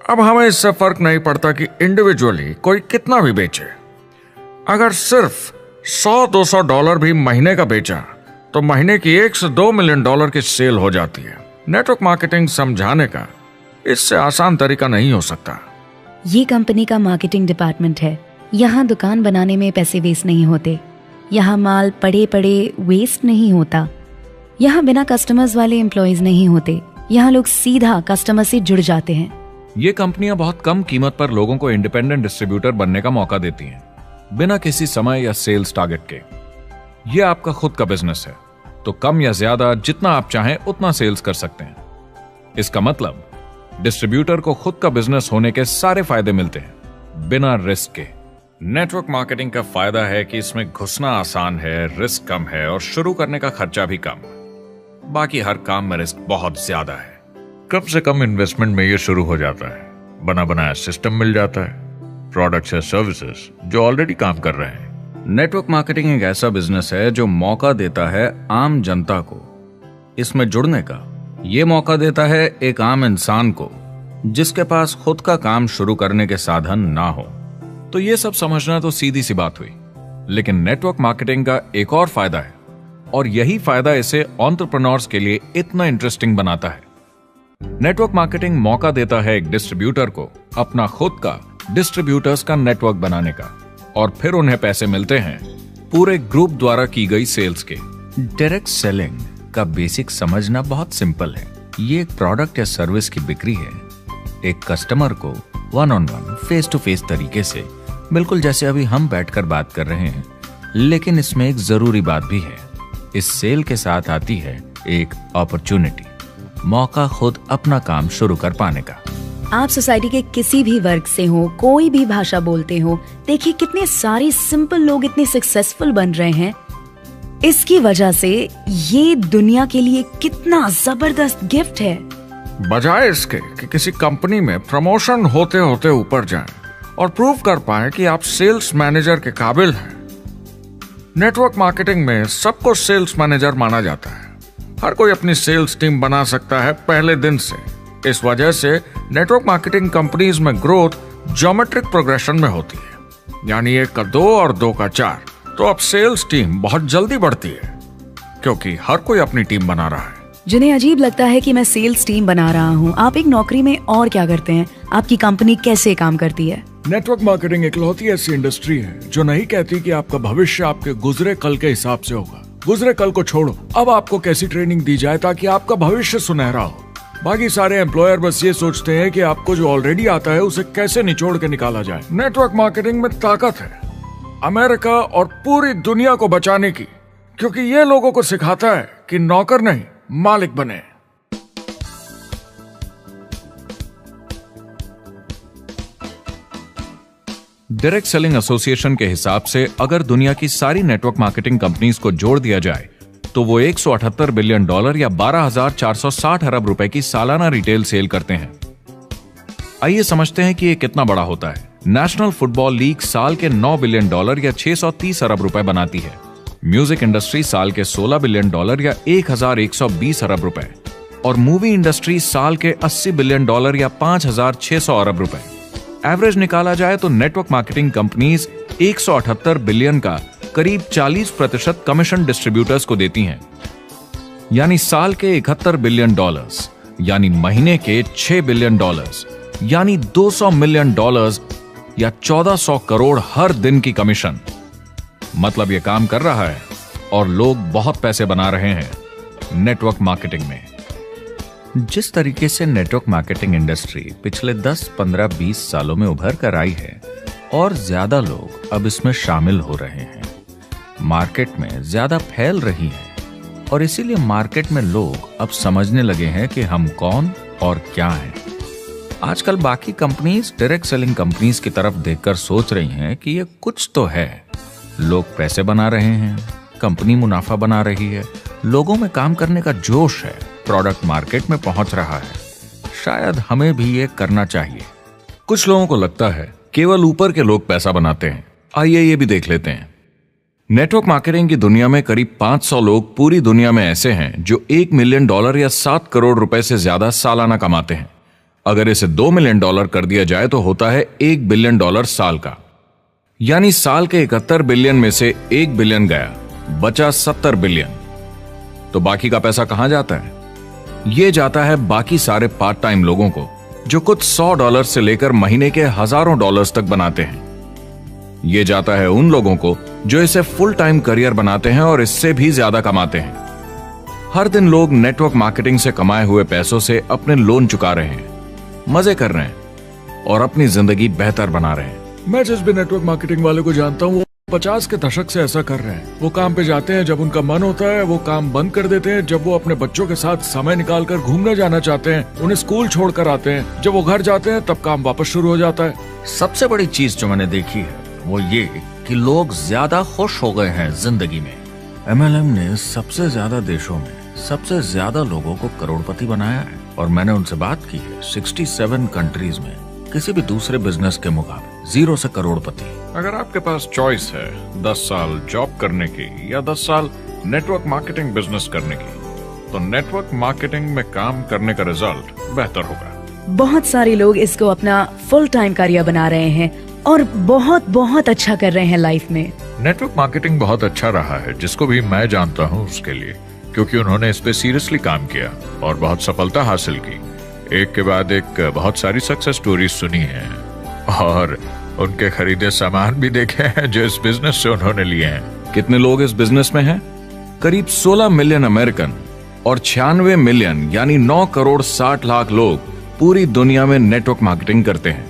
अब हमें इससे फर्क नहीं पड़ता कि इंडिविजुअली कोई कितना भी बेचे। अगर सिर्फ $100-200 भी महीने का बेचा तो महीने की $1 से $2 मिलियन की सेल हो जाती है। नेटवर्क मार्केटिंग समझाने का इससे आसान तरीका नहीं हो सकता। ये कंपनी का मार्केटिंग डिपार्टमेंट है। यहाँ दुकान बनाने में पैसे वेस्ट नहीं होते, यहाँ माल पड़े पड़े वेस्ट नहीं होता, यहाँ बिना कस्टमर्स वाले एम्प्लॉयज नहीं होते, यहाँ लोग सीधा कस्टमर से जुड़ जाते हैं। ये कंपनियां बहुत कम कीमत पर लोगों को इंडिपेंडेंट डिस्ट्रीब्यूटर बनने का मौका देती हैं, बिना किसी समय या सेल्स टारगेट के। ये आपका खुद का बिजनेस है, तो कम या ज्यादा जितना आप चाहें उतना सेल्स कर सकते हैं। इसका मतलब डिस्ट्रीब्यूटर को खुद का बिजनेस होने के सारे फायदे मिलते हैं बिना रिस्क के। नेटवर्क मार्केटिंग का फायदा है कि इसमें घुसना आसान है, रिस्क कम है और शुरू करने का खर्चा भी कम। बाकी हर काम में रिस्क बहुत ज्यादा है। कम से कम इन्वेस्टमेंट में ये शुरू हो जाता है, बना बनाया सिस्टम मिल जाता है, प्रोडक्ट्स या सर्विसेज जो ऑलरेडी काम कर रहे हैं। नेटवर्क मार्केटिंग एक ऐसा बिजनेस है जो मौका देता है आम जनता को इसमें जुड़ने का। ये मौका देता है एक आम इंसान को जिसके पास खुद का काम शुरू करने के साधन ना हो। तो ये सब समझना तो सीधी सी बात हुई, लेकिन नेटवर्क मार्केटिंग का एक और फायदा है और यही फायदा इसे एंटरप्रेन्योर्स के लिए इतना इंटरेस्टिंग बनाता है। नेटवर्क मार्केटिंग मौका देता है एक डिस्ट्रीब्यूटर को अपना खुद का डिस्ट्रीब्यूटर्स का नेटवर्क बनाने का और फिर उन्हें पैसे मिलते हैं पूरे ग्रुप द्वारा की गई सेल्स के। डायरेक्ट सेलिंग का बेसिक समझना बहुत सिंपल है। ये एक प्रोडक्ट या सर्विस की बिक्री है, एक कस्टमर को one on one face to face तरीके से, बिल्कुल जैसे अभी हम बैठकर बात कर रहे हैं। लेकिन इसमें एक जरूरी बात भी है, इस सेल के साथ आती है एक अपॉर्चुनिटी, मौका खुद अपना काम शुरू कर पाने का। आप सोसाइटी के किसी भी वर्ग से हो, कोई भी भाषा बोलते हो, देखिए कितने सारे सिंपल लोग इतने सक्सेसफुल बन रहे हैं। इसकी वजह से ये दुनिया के लिए कितना जबरदस्त गिफ्ट है। बजाय इसके कि किसी कंपनी में प्रमोशन होते होते ऊपर जाएं और प्रूव कर पाएं कि आप सेल्स मैनेजर के काबिल हैं, नेटवर्क मार्केटिंग में सबको सेल्स मैनेजर माना जाता है। हर कोई अपनी सेल्स टीम बना सकता है पहले दिन से। इस वजह से नेटवर्क मार्केटिंग कंपनीज में ग्रोथ ज्योमेट्रिक प्रोग्रेशन में होती है, यानी 1 का 2 और 2 का 4। तो अब सेल्स टीम बहुत जल्दी बढ़ती है क्योंकि हर कोई अपनी टीम बना रहा है। जिन्हें अजीब लगता है कि मैं सेल्स टीम बना रहा हूँ, आप एक नौकरी में और क्या करते हैं? आपकी कंपनी कैसे काम करती है? नेटवर्क मार्केटिंग इकलौती ऐसी इंडस्ट्री है जो नहीं कहती कि आपका भविष्य आपके गुजरे कल के हिसाब से होगा। गुजरे कल को छोड़ो, अब आपको कैसी ट्रेनिंग दी जाए ताकि आपका भविष्य सुनहरा हो। बाकी सारे एम्प्लॉयर बस ये सोचते हैं कि आपको जो ऑलरेडी आता है उसे कैसे निचोड़ के निकाला जाए। नेटवर्क मार्केटिंग में ताकत है अमेरिका और पूरी दुनिया को बचाने की, क्योंकि ये लोगों को सिखाता है कि नौकर नहीं मालिक बने। डायरेक्ट सेलिंग एसोसिएशन के हिसाब से अगर दुनिया की सारी नेटवर्क मार्केटिंग कंपनीज को जोड़ दिया जाए तो वो $178 बिलियन या 12,460 अरब रुपए की सालाना रिटेल सेल करते हैं। आइए समझते हैं कि ये कितना बड़ा होता है। नेशनल फुटबॉल लीग साल के $9 बिलियन या 630 अरब रुपए बनाती है। म्यूजिक इंडस्ट्री साल के $16 बिलियन या 1,120 अरब रुपए और मूवी इंडस्ट्री साल के $80 बिलियन या 5,600 अरब रुपए। एवरेज निकाला जाए तो नेटवर्क मार्केटिंग कंपनीज 178 बिलियन का करीब 40% कमीशन डिस्ट्रीब्यूटर्स को देती हैं, यानी साल के $71 बिलियन, यानी महीने के $6 बिलियन, यानी $200 मिलियन या 1400 करोड़ हर दिन की कमीशन। मतलब ये काम कर रहा है और लोग बहुत पैसे बना रहे हैं नेटवर्क मार्केटिंग में। जिस तरीके से नेटवर्क मार्केटिंग इंडस्ट्री पिछले 10, 15, 20 सालों में उभर कर आई है और ज्यादा लोग अब इसमें शामिल हो रहे हैं, मार्केट में ज्यादा फैल रही है और इसीलिए मार्केट में लोग अब समझने लगे हैं कि हम कौन और क्या हैं। आजकल बाकी कंपनीज डायरेक्ट सेलिंग कंपनीज की तरफ देखकर सोच रही हैं कि ये कुछ तो है। लोग पैसे बना रहे हैं, कंपनी मुनाफा बना रही है, लोगों में काम करने का जोश है, प्रोडक्ट मार्केट में पहुंच रहा है, शायद हमें भी ये करना चाहिए। कुछ लोगों को लगता है केवल ऊपर के लोग पैसा बनाते हैं। आइए ये भी देख लेते हैं। नेटवर्क मार्केटिंग की दुनिया में करीब 500 लोग पूरी दुनिया में ऐसे हैं जो $1 मिलियन या 7 करोड़ रुपए से ज्यादा सालाना कमाते हैं। अगर इसे $2 मिलियन कर दिया जाए तो होता है $1 बिलियन साल का, यानी साल के 71 बिलियन में से 1 बिलियन गया, बचा 70 बिलियन। तो बाकी का पैसा कहां जाता है? ये जाता है बाकी सारे पार्ट टाइम लोगों को जो कुछ $100 से लेकर महीने के हजारों डॉलर्स तक बनाते हैं। ये जाता है उन लोगों को जो इसे फुल टाइम करियर बनाते हैं और इससे भी ज्यादा कमाते हैं। हर दिन लोग नेटवर्क मार्केटिंग से कमाए हुए पैसों से अपने लोन चुका रहे हैं, मजे कर रहे हैं और अपनी जिंदगी बेहतर बना रहे हैं। मैं जिस भी नेटवर्क मार्केटिंग वाले को जानता हूँ वो 50 के दशक से ऐसा कर रहे हैं। वो काम पे जाते हैं जब उनका मन होता है, वो काम बंद कर देते हैं जब वो अपने बच्चों के साथ समय निकालकर घूमने जाना चाहते हैं, उन्हें स्कूल छोड़कर आते हैं, जब वो घर जाते हैं तब काम वापस शुरू हो जाता है। सबसे बड़ी चीज जो मैंने देखी है वो ये कि लोग ज्यादा खुश हो गए हैं जिंदगी में। MLM ने सबसे ज्यादा देशों में सबसे ज्यादा लोगों को करोड़पति बनाया है और मैंने उनसे बात की है 67 कंट्रीज में किसी भी दूसरे बिजनेस के मुकाबले 0 से करोड़पति। अगर आपके पास चॉइस है 10 साल जॉब करने की या 10 साल नेटवर्क मार्केटिंग बिजनेस करने की, तो नेटवर्क मार्केटिंग में काम करने का रिजल्ट बेहतर होगा। बहुत सारे लोग इसको अपना फुल टाइम करियर बना रहे हैं और बहुत बहुत अच्छा कर रहे हैं लाइफ में। नेटवर्क मार्केटिंग बहुत अच्छा रहा है, जिसको भी मैं जानता हूँ उसके लिए, क्योंकि उन्होंने इस पे सीरियसली काम किया और बहुत सफलता हासिल की। एक के बाद एक बहुत सारी सक्सेस स्टोरीज सुनी है और उनके खरीदे सामान भी देखे हैं जो इस बिजनेस से उन्होंने लिए हैं। कितने लोग इस बिजनेस में हैं? करीब 16 मिलियन अमेरिकन और 96 मिलियन यानी 9 करोड़ 60 लाख लोग पूरी दुनिया में नेटवर्क मार्केटिंग करते हैं।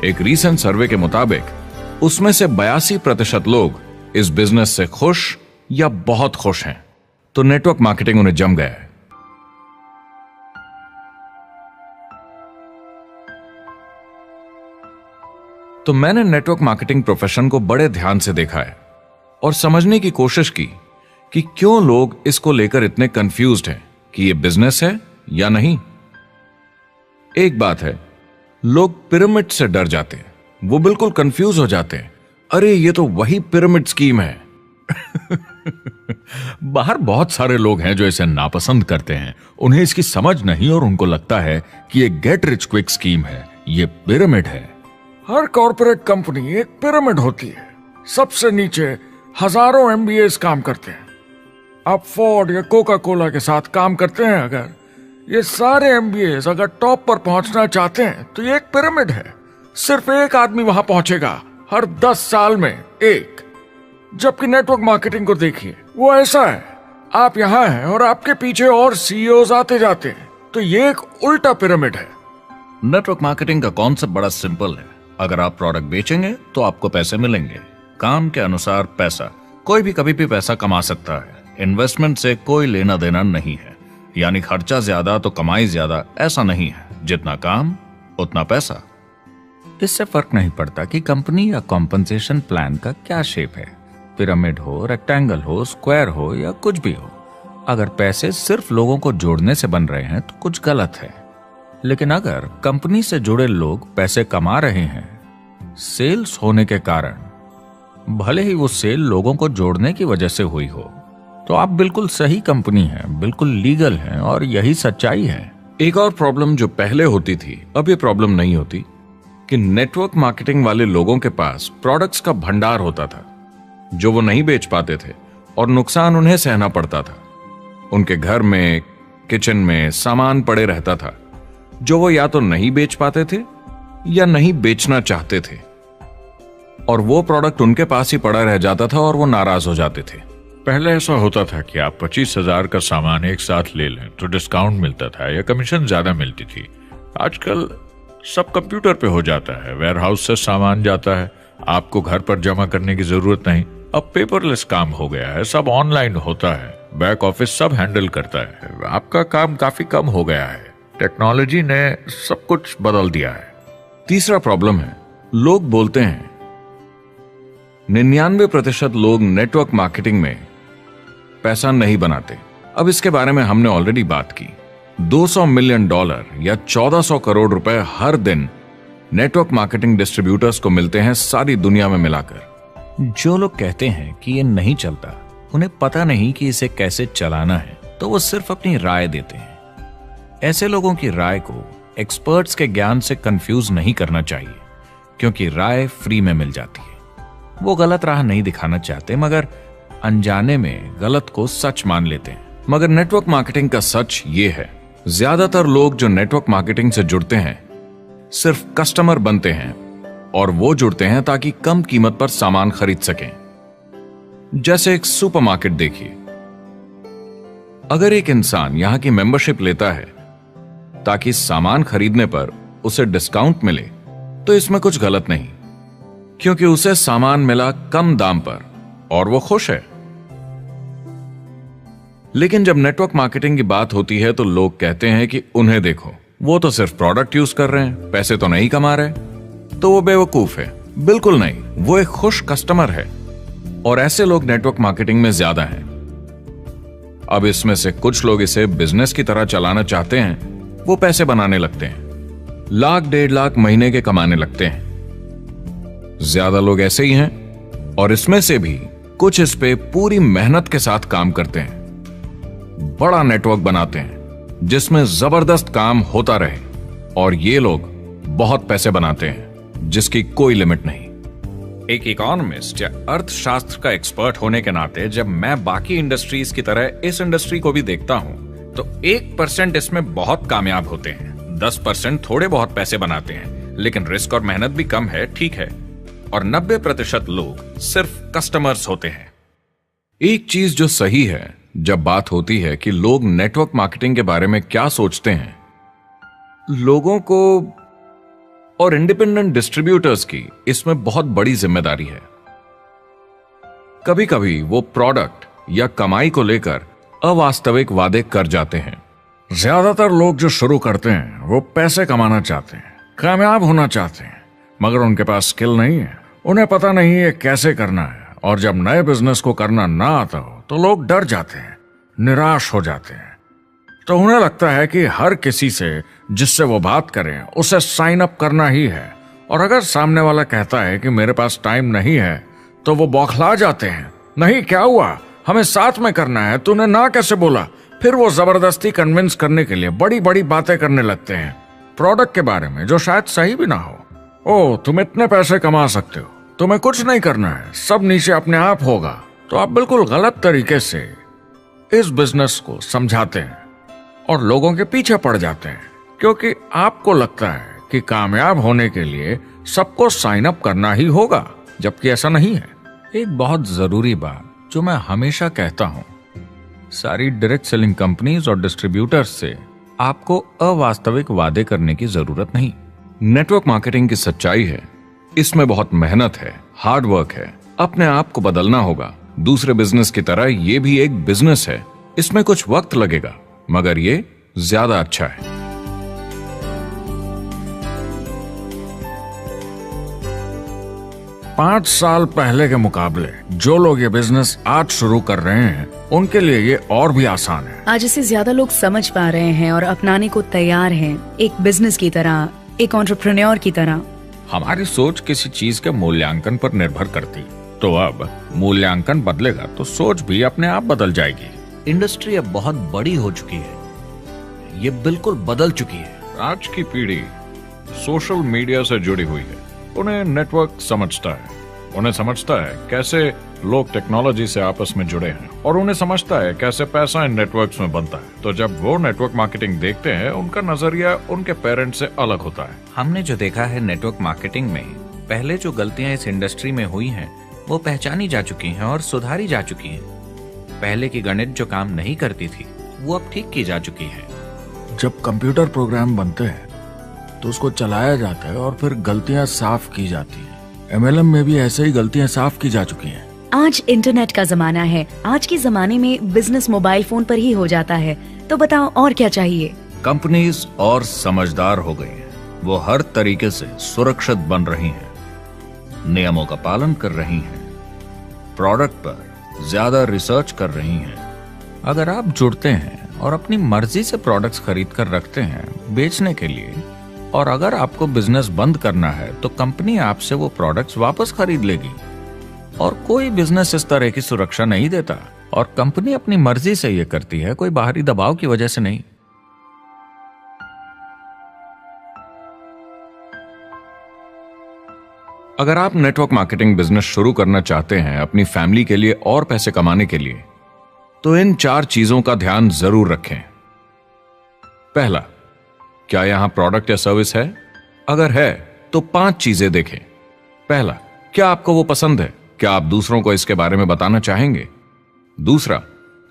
एक रीसेंट सर्वे के मुताबिक उसमें से 82% लोग इस बिजनेस से खुश या बहुत खुश हैं। तो नेटवर्क मार्केटिंग उन्हें जम गया है। तो मैंने नेटवर्क मार्केटिंग प्रोफेशन को बड़े ध्यान से देखा है और समझने की कोशिश की कि क्यों लोग इसको लेकर इतने कंफ्यूज्ड हैं कि ये बिजनेस है या नहीं। एक बात है, लोग पिरामिड से डर जाते हैं, वो बिल्कुल कंफ्यूज हो जाते हैं। अरे ये तो वही पिरामिड स्कीम है। बाहर बहुत सारे लोग हैं जो इसे नापसंद करते हैं, उन्हें इसकी समझ नहीं और उनको लगता है कि ये गेट रिच क्विक स्कीम है, ये पिरामिड है। हर कॉर्पोरेट कंपनी एक पिरामिड होती है। सबसे नीचे हजारों MBAs काम करते हैं। आप फोर्ड या कोका कोला के साथ काम करते हैं, अगर ये सारे MBAs अगर टॉप पर पहुंचना चाहते हैं तो ये एक पिरामिड है। सिर्फ एक आदमी वहां पहुंचेगा हर 10 साल में एक। जबकि नेटवर्क मार्केटिंग को देखिए, वो ऐसा है, आप यहां हैं और आपके पीछे और CEOs आते जाते हैं। तो ये एक उल्टा पिरामिड है। नेटवर्क मार्केटिंग का कॉन्सेप्ट बड़ा सिंपल है। अगर आप प्रोडक्ट बेचेंगे तो आपको पैसे मिलेंगे, काम के अनुसार पैसा। कोई भी कभी भी पैसा कमा सकता है, इन्वेस्टमेंट से कोई लेना देना नहीं है। यानी खर्चा ज्यादा तो कमाई ज्यादा, ऐसा नहीं है। जितना काम उतना पैसा। इससे फर्क नहीं पड़ता कि कंपनी या कॉम्पनसेशन प्लान का क्या शेप है, पिरामिड हो, रेक्टेंगल हो, स्क्वायर हो या कुछ भी हो। अगर पैसे सिर्फ लोगों को जोड़ने से बन रहे हैं तो कुछ गलत है। लेकिन अगर कंपनी से जुड़े लोग पैसे कमा रहे हैं सेल्स होने के कारण, भले ही वो सेल लोगों को जोड़ने की वजह से हुई हो, तो आप बिल्कुल सही कंपनी हैं, बिल्कुल लीगल हैं और यही सच्चाई है। एक और प्रॉब्लम जो पहले होती थी, अब ये प्रॉब्लम नहीं होती, कि नेटवर्क मार्केटिंग वाले लोगों के पास प्रोडक्ट्स का भंडार होता था जो वो नहीं बेच पाते थे और नुकसान उन्हें सहना पड़ता था। उनके घर में, किचन में सामान पड़े रहता था जो वो या तो नहीं बेच पाते थे या नहीं बेचना चाहते थे, और वो प्रोडक्ट उनके पास ही पड़ा रह जाता था और वो नाराज हो जाते थे। पहले ऐसा होता था कि आप 25,000 का सामान एक साथ ले लें तो डिस्काउंट मिलता था या कमीशन ज्यादा मिलती थी। आजकल सब कंप्यूटर पे हो जाता है, वेयरहाउस से सामान जाता है, आपको घर पर जमा करने की जरूरत नहीं। अब पेपरलेस काम हो गया है, सब ऑनलाइन होता है, बैक ऑफिस सब हैंडल करता है, आपका काम काफी कम हो गया है। टेक्नोलॉजी ने सब कुछ बदल दिया है। तीसरा प्रॉब्लम है, लोग बोलते हैं 99% लोग नेटवर्क मार्केटिंग में पैसा नहीं बनाते। अब इसके बारे में हमने ऑलरेडी बात की। $200 मिलियन या 1400 करोड़ रुपए हर दिन नेटवर्क मार्केटिंग डिस्ट्रीब्यूटर्स को मिलते हैं सारी दुनिया में मिलाकर। जो लोग कहते हैं कि ये नहीं चलता, उन्हें पता नहीं कि इसे कैसे चलाना है, तो वो सिर्फ अपनी राय देते हैं। ऐसे लोगों की राय को एक्सपर्ट्स के ज्ञान से कंफ्यूज नहीं करना चाहिए, क्योंकि राय फ्री में मिल जाती है। वो गलत राह नहीं दिखाना चाहते, मगर अनजाने में गलत को सच मान लेते हैं। मगर नेटवर्क मार्केटिंग का सच ये है, ज्यादातर लोग जो नेटवर्क मार्केटिंग से जुड़ते हैं सिर्फ कस्टमर बनते हैं, और वो जुड़ते हैं ताकि कम कीमत पर सामान खरीद सकें। जैसे एक सुपरमार्केट देखिए, अगर एक इंसान यहां की मेंबरशिप लेता है ताकि सामान खरीदने पर उसे डिस्काउंट मिले, तो इसमें कुछ गलत नहीं, क्योंकि उसे सामान मिला कम दाम पर और वो खुश है। लेकिन जब नेटवर्क मार्केटिंग की बात होती है तो लोग कहते हैं कि उन्हें देखो, वो तो सिर्फ प्रोडक्ट यूज कर रहे हैं, पैसे तो नहीं कमा रहे। तो वो बेवकूफ है, बिल्कुल नहीं, वो एक खुश कस्टमर है और ऐसे लोग नेटवर्क मार्केटिंग में ज्यादा हैं। अब इसमें से कुछ लोग इसे बिजनेस की तरह चलाना चाहते हैं, वो पैसे बनाने लगते हैं, लाख 1.5 लाख महीने के कमाने लगते हैं। ज्यादा लोग ऐसे ही हैं और इसमें से भी कुछ इस पे पूरी मेहनत के साथ काम करते हैं, बड़ा नेटवर्क बनाते हैं जिसमें जबरदस्त काम होता रहे, और ये लोग बहुत पैसे बनाते हैं जिसकी कोई लिमिट नहीं। एक इकोनॉमिस्ट या अर्थशास्त्र का एक्सपर्ट होने के नाते जब मैं बाकी इंडस्ट्रीज की तरह इस इंडस्ट्री को भी देखता हूं तो 1% इसमें बहुत कामयाब होते हैं, 10% थोड़े बहुत पैसे बनाते हैं, लेकिन रिस्क और मेहनत भी कम है, ठीक है, और 90% लोग सिर्फ कस्टमर्स होते हैं। एक चीज जो सही है जब बात होती है कि लोग नेटवर्क मार्केटिंग के बारे में क्या सोचते हैं, लोगों को और इंडिपेंडेंट डिस्ट्रीब्यूटर्स की इसमें बहुत बड़ी जिम्मेदारी है। कभी कभी वो प्रोडक्ट या कमाई को लेकर अवास्तविक वादे कर जाते हैं। ज्यादातर लोग जो शुरू करते हैं वो पैसे कमाना चाहते हैं, कामयाब होना चाहते हैं, मगर उनके पास स्किल नहीं है, उन्हें पता नहीं है कैसे करना है, और जब नए बिजनेस को करना ना आता हो तो लोग डर जाते हैं, निराश हो जाते हैं। तो उन्हें लगता है कि हर किसी से जिससे वो बात करें उसे साइन अप करना ही है, और अगर सामने वाला कहता है कि मेरे पास टाइम नहीं है तो वो बौखला जाते हैं। नहीं, क्या हुआ, हमें साथ में करना है, तूने ना कैसे बोला? फिर वो जबरदस्ती कन्विंस करने के लिए बड़ी बड़ी बातें करने लगते हैं प्रोडक्ट के बारे में जो शायद सही भी ना हो। ओ, तुम इतने पैसे कमा सकते हो, तुम्हें कुछ नहीं करना है, सब नीचे अपने आप होगा। तो आप बिल्कुल गलत तरीके से इस बिजनेस को समझाते हैं और लोगों के पीछे पड़ जाते हैं, क्योंकि आपको लगता है कि कामयाब होने के लिए सबको साइन अप करना ही होगा, जबकि ऐसा नहीं है। एक बहुत जरूरी बात जो मैं हमेशा कहता हूं, सारी डायरेक्ट सेलिंग कंपनीज और डिस्ट्रीब्यूटर्स से आपको अवास्तविक वादे करने की जरूरत नहीं। नेटवर्क मार्केटिंग की सच्चाई है, इसमें बहुत मेहनत है, हार्ड वर्क है, अपने आप को बदलना होगा। दूसरे बिजनेस की तरह ये भी एक बिजनेस है, इसमें कुछ वक्त लगेगा, मगर ये ज्यादा अच्छा है। 5 साल पहले के मुकाबले जो लोग ये बिजनेस आज शुरू कर रहे हैं उनके लिए ये और भी आसान है। आज इसे ज्यादा लोग समझ पा रहे हैं और अपनाने को तैयार हैं, एक बिजनेस की तरह, एक एंटरप्रेन्योर की तरह। हमारी सोच किसी चीज के मूल्यांकन पर निर्भर करती, तो अब मूल्यांकन बदलेगा तो सोच भी अपने आप बदल जाएगी। इंडस्ट्री अब बहुत बड़ी हो चुकी है, ये बिल्कुल बदल चुकी है। आज की पीढ़ी सोशल मीडिया से जुड़ी हुई है, उन्हें नेटवर्क समझता है, उन्हें समझता है कैसे लोग टेक्नोलॉजी से आपस में जुड़े हैं, और उन्हें समझता है कैसे पैसा इन नेटवर्क्स में बनता है। तो जब वो नेटवर्क मार्केटिंग देखते हैं, उनका नजरिया उनके पेरेंट्स से अलग होता है। हमने जो देखा है नेटवर्क मार्केटिंग में, पहले जो गलतियां इस इंडस्ट्री में हुई हैं वो पहचानी जा चुकी हैं और सुधारी जा चुकी हैं। पहले की गणित जो काम नहीं करती थी वो अब ठीक की जा चुकी है। जब कंप्यूटर प्रोग्राम बनते हैं तो उसको चलाया जाता है और फिर गलतियां साफ की जाती हैं। MLM में भी ऐसे ही गलतियां साफ की जा चुकी हैं। आज इंटरनेट का जमाना है, आज के जमाने में बिजनेस मोबाइल फोन पर ही हो जाता है, तो बताओ और क्या चाहिए। कंपनीज और समझदार हो गई हैं, वो हर तरीके से सुरक्षित बन रही हैं, नियमों का पालन कर रही हैं, प्रोडक्ट पर ज्यादा रिसर्च कर रही हैं। अगर आप जुड़ते हैं और अपनी मर्जी से प्रोडक्ट्स खरीद कर रखते हैं बेचने के लिए, और अगर आपको बिजनेस बंद करना है तो कंपनी आपसे वो प्रोडक्ट्स वापस खरीद लेगी, और कोई बिजनेस इस तरह की सुरक्षा नहीं देता, और कंपनी अपनी मर्जी से ये करती है, कोई बाहरी दबाव की वजह से नहीं। अगर आप नेटवर्क मार्केटिंग बिजनेस शुरू करना चाहते हैं अपनी फैमिली के लिए और पैसे कमाने के लिए, तो इन 4 चीजों का ध्यान जरूर रखें। पहला, क्या यहां प्रोडक्ट या सर्विस है? अगर है तो 5 चीजें देखें। पहला, क्या आपको वो पसंद है? क्या आप दूसरों को इसके बारे में बताना चाहेंगे? दूसरा,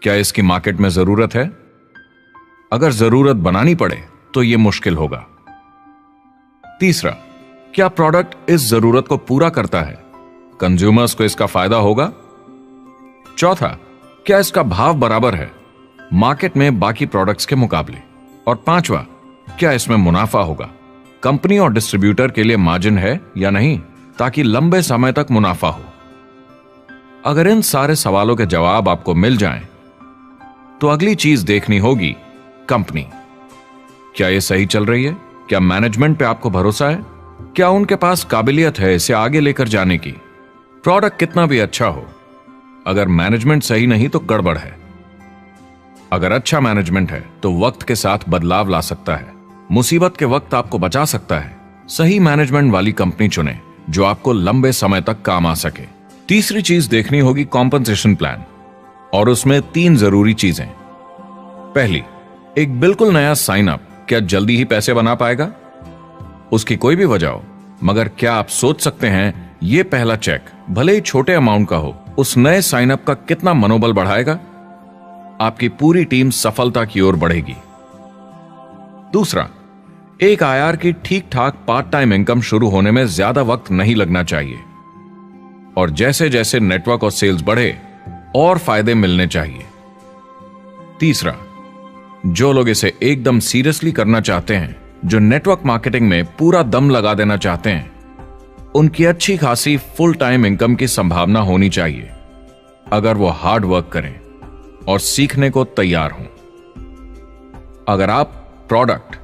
क्या इसकी मार्केट में जरूरत है? अगर जरूरत बनानी पड़े तो यह मुश्किल होगा। तीसरा, क्या प्रोडक्ट इस जरूरत को पूरा करता है? कंज्यूमर्स को इसका फायदा होगा? चौथा, क्या इसका भाव बराबर है मार्केट में बाकी प्रोडक्ट्स के मुकाबले? और पांचवा, क्या इसमें मुनाफा होगा? कंपनी और डिस्ट्रीब्यूटर के लिए मार्जिन है या नहीं? ताकि लंबे समय तक मुनाफा हो? अगर इन सारे सवालों के जवाब आपको मिल जाएं, तो अगली चीज देखनी होगी कंपनी। क्या यह सही चल रही है? क्या मैनेजमेंट पे आपको भरोसा है? क्या उनके पास काबिलियत है इसे आगे लेकर जाने की? प्रोडक्ट कितना भी अच्छा हो, अगर मैनेजमेंट सही नहीं तो गड़बड़ है। अगर अच्छा मैनेजमेंट है तो वक्त के साथ बदलाव ला सकता है, मुसीबत के वक्त आपको बचा सकता है। सही मैनेजमेंट वाली कंपनी चुने जो आपको लंबे समय तक काम आ सके। तीसरी चीज देखनी होगी कॉम्पनसेशन प्लान, और उसमें 3 जरूरी चीजें। पहली, एक बिल्कुल नया साइन अप क्या जल्दी ही पैसे बना पाएगा? उसकी कोई भी वजह हो, मगर क्या आप सोच सकते हैं यह पहला चेक, भले ही छोटे अमाउंट का हो, उस नए साइन अप का कितना मनोबल बढ़ाएगा? आपकी पूरी टीम सफलता की ओर बढ़ेगी। दूसरा, एक आईआर की ठीक ठाक पार्ट टाइम इनकम शुरू होने में ज्यादा वक्त नहीं लगना चाहिए, और जैसे जैसे नेटवर्क और सेल्स बढ़े और फायदे मिलने चाहिए। तीसरा, जो लोग इसे एकदम सीरियसली करना चाहते हैं, जो नेटवर्क मार्केटिंग में पूरा दम लगा देना चाहते हैं, उनकी अच्छी खासी फुल टाइम इनकम की संभावना होनी चाहिए, अगर वो हार्ड वर्क करें और सीखने को तैयार हों। अगर आप प्रोडक्ट,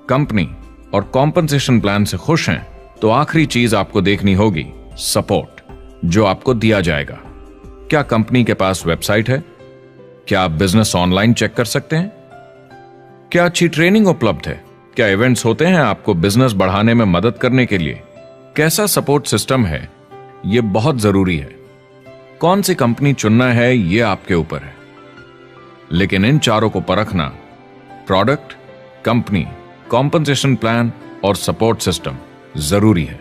कंपनी और कॉम्पनसेशन प्लान से खुश हैं, तो आखिरी चीज आपको देखनी होगी सपोर्ट, जो आपको दिया जाएगा। क्या कंपनी के पास वेबसाइट है? क्या आप बिजनेस ऑनलाइन चेक कर सकते हैं? क्या अच्छी ट्रेनिंग उपलब्ध है? क्या इवेंट्स होते हैं आपको बिजनेस बढ़ाने में मदद करने के लिए? कैसा सपोर्ट सिस्टम है? यह बहुत जरूरी है। कौन सी कंपनी चुनना है यह आपके ऊपर है, लेकिन इन चारों को परखना, प्रोडक्ट, कंपनी, कॉम्पनसेशन प्लान और सपोर्ट सिस्टम, जरूरी है।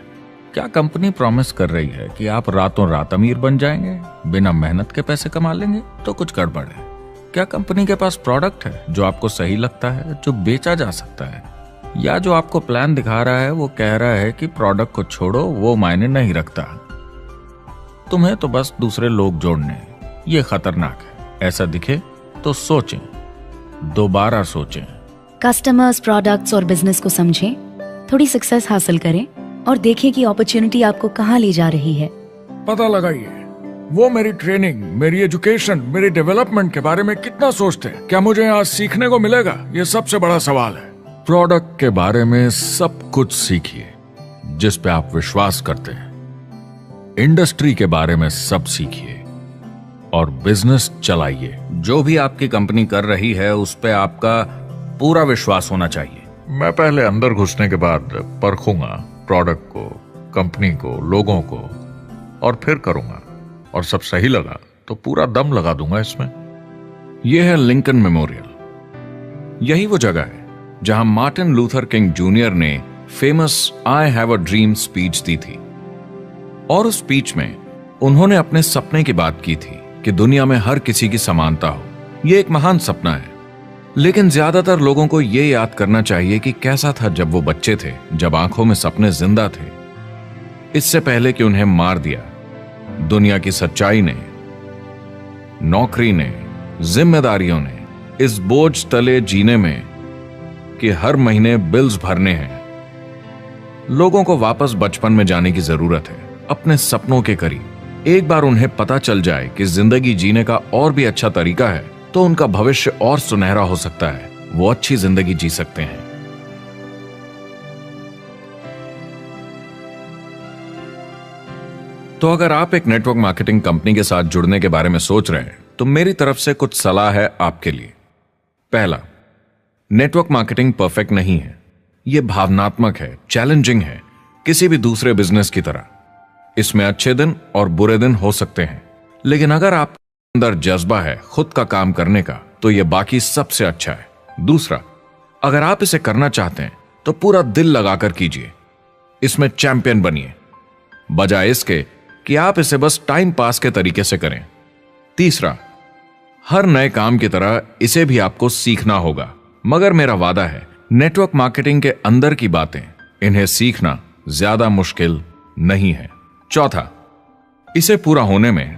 क्या कंपनी प्रॉमिस कर रही है कि आप रातों रात अमीर बन जाएंगे, बिना मेहनत के पैसे कमा लेंगे? तो कुछ गड़बड़ है। क्या कंपनी के पास प्रोडक्ट है जो आपको सही लगता है, जो बेचा जा सकता है? या जो आपको प्लान दिखा रहा है वो कह रहा है कि प्रोडक्ट को छोड़ो, वो मायने नहीं रखता, तुम्हें तो बस दूसरे लोग जोड़ने? ये खतरनाक है। ऐसा दिखे तो सोचें, दोबारा सोचें। कस्टमर्स, प्रोडक्ट्स और बिजनेस को समझें, थोड़ी सक्सेस हासिल करें और देखें कि अपॉर्चुनिटी आपको कहां ले जा रही है। पता लगाइए वो मेरी ट्रेनिंग, मेरी एजुकेशन, मेरी डेवलपमेंट के बारे में कितना सोचते हैं। क्या मुझे आज सीखने को मिलेगा? ये सबसे बड़ा सवाल है। प्रोडक्ट के बारे में सब कुछ सीखिए जिस पे आप विश्वास करते हैं। इंडस्ट्री के बारे में सब सीखिए और बिजनेस चलाइए। जो भी आपकी कंपनी कर रही है उस पे आपका पूरा विश्वास होना चाहिए। मैं पहले अंदर घुसने के बाद परखूंगा प्रोडक्ट को, कंपनी को, लोगों को, और फिर करूंगा, और सब सही लगा तो पूरा दम लगा दूंगा इसमें। यह है लिंकन मेमोरियल। यही वो जगह है जहां मार्टिन लूथर किंग जूनियर ने famous I have a dream speech दी थी, और उस स्पीच में उन्होंने अपने सपने की बात की थी कि दुनिया में हर किसी की समानता हो। यह एक महान सपना है, लेकिन ज्यादातर लोगों को यह याद करना चाहिए कि कैसा था जब वो बच्चे थे, जब आंखों में सपने जिंदा थे, इससे पहले कि उन्हें मार दिया दुनिया की सच्चाई ने, नौकरी ने, जिम्मेदारियों ने, इस बोझ तले जीने में कि हर महीने बिल्स भरने हैं। लोगों को वापस बचपन में जाने की जरूरत है, अपने सपनों के करीब। एक बार उन्हें पता चल जाए कि जिंदगी जीने का और भी अच्छा तरीका है, तो उनका भविष्य और सुनहरा हो सकता है। वो अच्छी जिंदगी जी सकते हैं। तो अगर आप एक नेटवर्क मार्केटिंग कंपनी के साथ जुड़ने के बारे में सोच रहे हैं, तो मेरी तरफ से कुछ सलाह है आपके लिए। पहला, नेटवर्क मार्केटिंग परफेक्ट नहीं है। यह भावनात्मक है, चैलेंजिंग है, किसी भी दूसरे बिजनेस की तरह। इसमें अच्छे दिन और बुरे दिन हो सकते हैं, लेकिन अगर आप अंदर जज्बा है खुद का काम करने का, तो यह बाकी सबसे अच्छा है। दूसरा, अगर आप इसे करना चाहते हैं तो पूरा दिल लगाकर कीजिए, इसमें चैंपियन बनिए, बजाय इसके कि आप इसे बस टाइम पास के तरीके से करें। तीसरा, हर नए काम की तरह इसे भी आपको सीखना होगा, मगर मेरा वादा है नेटवर्क मार्केटिंग के अंदर की बातें, इन्हें सीखना ज्यादा मुश्किल नहीं है। चौथा, इसे पूरा होने में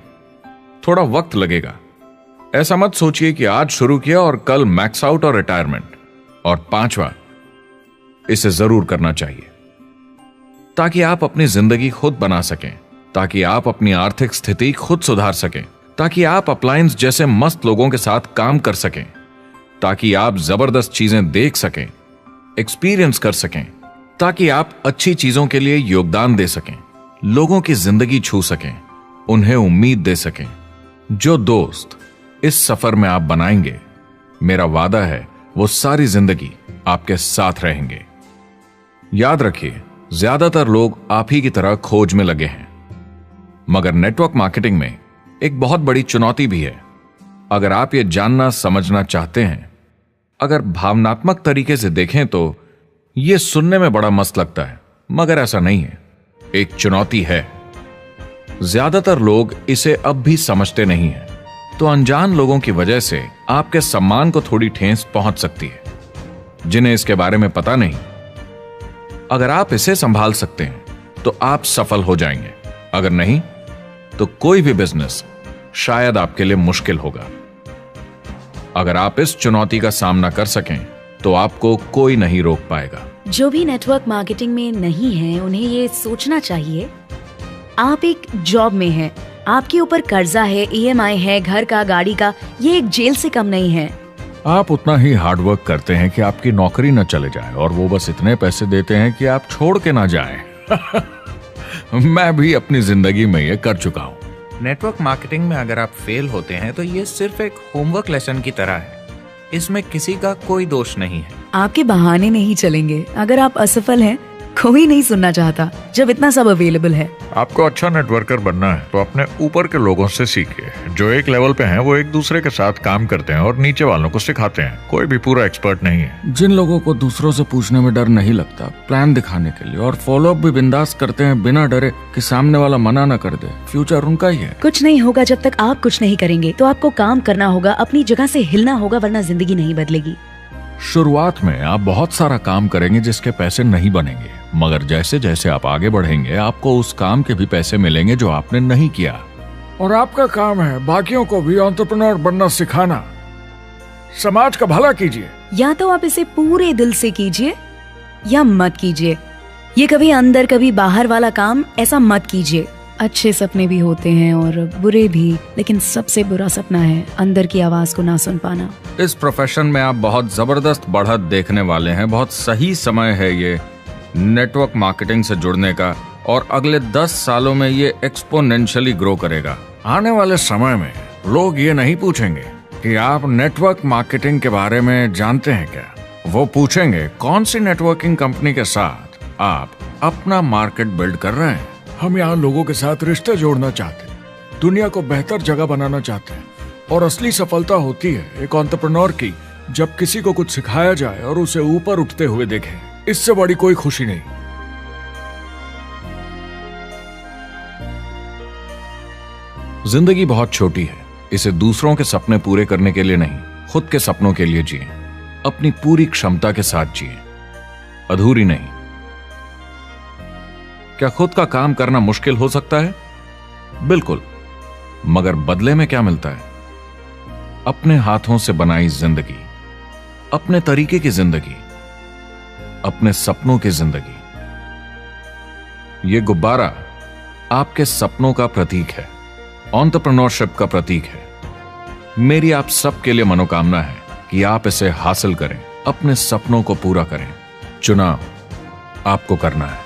थोड़ा वक्त लगेगा। ऐसा मत सोचिए कि आज शुरू किया और कल मैक्स आउट और रिटायरमेंट। और पांचवा, इसे जरूर करना चाहिए। ताकि आप अपनी जिंदगी खुद बना सकें, ताकि आप अपनी आर्थिक स्थिति खुद सुधार सकें, ताकि आप अप्लायंस जैसे मस्त लोगों के साथ काम कर सकें, ताकि आप जबरदस्त चीजें देख सकें, एक्सपीरियंस कर सकें, ताकि आप अच्छी चीजों के लिए योगदान दे सकें, लोगों की जिंदगी छू सकें, उन्हें उम्मीद दे सकें। जो दोस्त इस सफर में आप बनाएंगे, मेरा वादा है वो सारी जिंदगी आपके साथ रहेंगे। याद रखिए, ज्यादातर लोग आप ही की तरह खोज में लगे हैं, मगर नेटवर्क मार्केटिंग में एक बहुत बड़ी चुनौती भी है। अगर आप ये जानना समझना चाहते हैं, अगर भावनात्मक तरीके से देखें तो ये सुनने में बड़ा मस्त लगता है, मगर ऐसा नहीं है। एक चुनौती है। ज्यादातर लोग इसे अब भी समझते नहीं हैं, तो अनजान लोगों की वजह से आपके सम्मान को थोड़ी ठेस पहुंच सकती है, जिन्हें इसके बारे में पता नहीं। अगर आप इसे संभाल सकते हैं तो आप सफल हो जाएंगे, अगर नहीं तो कोई भी बिजनेस शायद आपके लिए मुश्किल होगा। अगर आप इस चुनौती का सामना कर सकें तो आपको कोई नहीं रोक पाएगा। जो भी नेटवर्क मार्केटिंग में नहीं है, उन्हें ये सोचना चाहिए, आप एक जॉब में हैं, आपके ऊपर कर्जा है, EMI है, घर का, गाड़ी का, ये एक जेल से कम नहीं है। आप उतना ही हार्डवर्क करते हैं कि आपकी नौकरी न चले जाए, और वो बस इतने पैसे देते हैं कि आप छोड़ के ना जाएं। मैं भी अपनी जिंदगी में ये कर चुका हूं। नेटवर्क मार्केटिंग में अगर आप फेल होते हैं तो ये सिर्फ एक होमवर्क लेसन की तरह है। इसमें किसी का कोई दोष नहीं है। आपके बहाने नहीं चलेंगे। अगर आप असफल हैं, कोई नहीं सुनना चाहता जब इतना सब अवेलेबल है। आपको अच्छा नेटवर्कर बनना है तो अपने ऊपर के लोगों से सीखिए। जो एक लेवल पे हैं, वो एक दूसरे के साथ काम करते हैं और नीचे वालों को सिखाते हैं। कोई भी पूरा एक्सपर्ट नहीं है। जिन लोगों को दूसरों से पूछने में डर नहीं लगता, प्लान दिखाने के लिए और फॉलो अप भी बिंदास करते हैं बिना डरे कि सामने वाला मना न कर दे, फ्यूचर उनका ही है। कुछ नहीं होगा जब तक आप कुछ नहीं करेंगे। तो आपको काम करना होगा, अपनी जगह से हिलना होगा, वरना जिंदगी नहीं बदलेगी। शुरुआत में आप बहुत सारा काम करेंगे जिसके पैसे नहीं बनेंगे, मगर जैसे जैसे आप आगे बढ़ेंगे आपको उस काम के भी पैसे मिलेंगे जो आपने नहीं किया। और आपका काम है बाकियों को भी एंटरप्रेन्योर बनना सिखाना। समाज का भला कीजिए। या तो आप इसे पूरे दिल से कीजिए या मत कीजिए। ये कभी अंदर कभी बाहर वाला काम ऐसा मत कीजिए। अच्छे सपने भी होते हैं और बुरे भी, लेकिन सबसे बुरा सपना है अंदर की आवाज को ना सुन पाना। इस प्रोफेशन में आप बहुत जबरदस्त बढ़त देखने वाले हैं। बहुत सही समय है ये नेटवर्क मार्केटिंग से जुड़ने का, और अगले 10 सालों में ये एक्सपोनेंशियली ग्रो करेगा। आने वाले समय में लोग ये नहीं पूछेंगे कि आप नेटवर्क मार्केटिंग के बारे में जानते हैं क्या, वो पूछेंगे कौन सी नेटवर्किंग कंपनी के साथ आप अपना मार्केट बिल्ड कर रहे हैं। हम यहाँ लोगों के साथ रिश्ते जोड़ना चाहते हैं, दुनिया को बेहतर जगह बनाना चाहते हैं, और असली सफलता होती है एक एंटरप्रेन्योर की जब किसी को कुछ सिखाया जाए और उसे ऊपर उठते हुए देखें। इससे बड़ी कोई खुशी नहीं। जिंदगी बहुत छोटी है, इसे दूसरों के सपने पूरे करने के लिए नहीं, खुद के सपनों के लिए जिए। अपनी पूरी क्षमता के साथ जिए, अधूरी नहीं। क्या खुद का काम करना मुश्किल हो सकता है? बिल्कुल, मगर बदले में क्या मिलता है? अपने हाथों से बनाई जिंदगी, अपने तरीके की जिंदगी, अपने सपनों की जिंदगी। यह गुब्बारा आपके सपनों का प्रतीक है, एंटरप्रेन्योरशिप का प्रतीक है। मेरी आप सबके लिए मनोकामना है कि आप इसे हासिल करें, अपने सपनों को पूरा करें। चुनाव आपको करना है।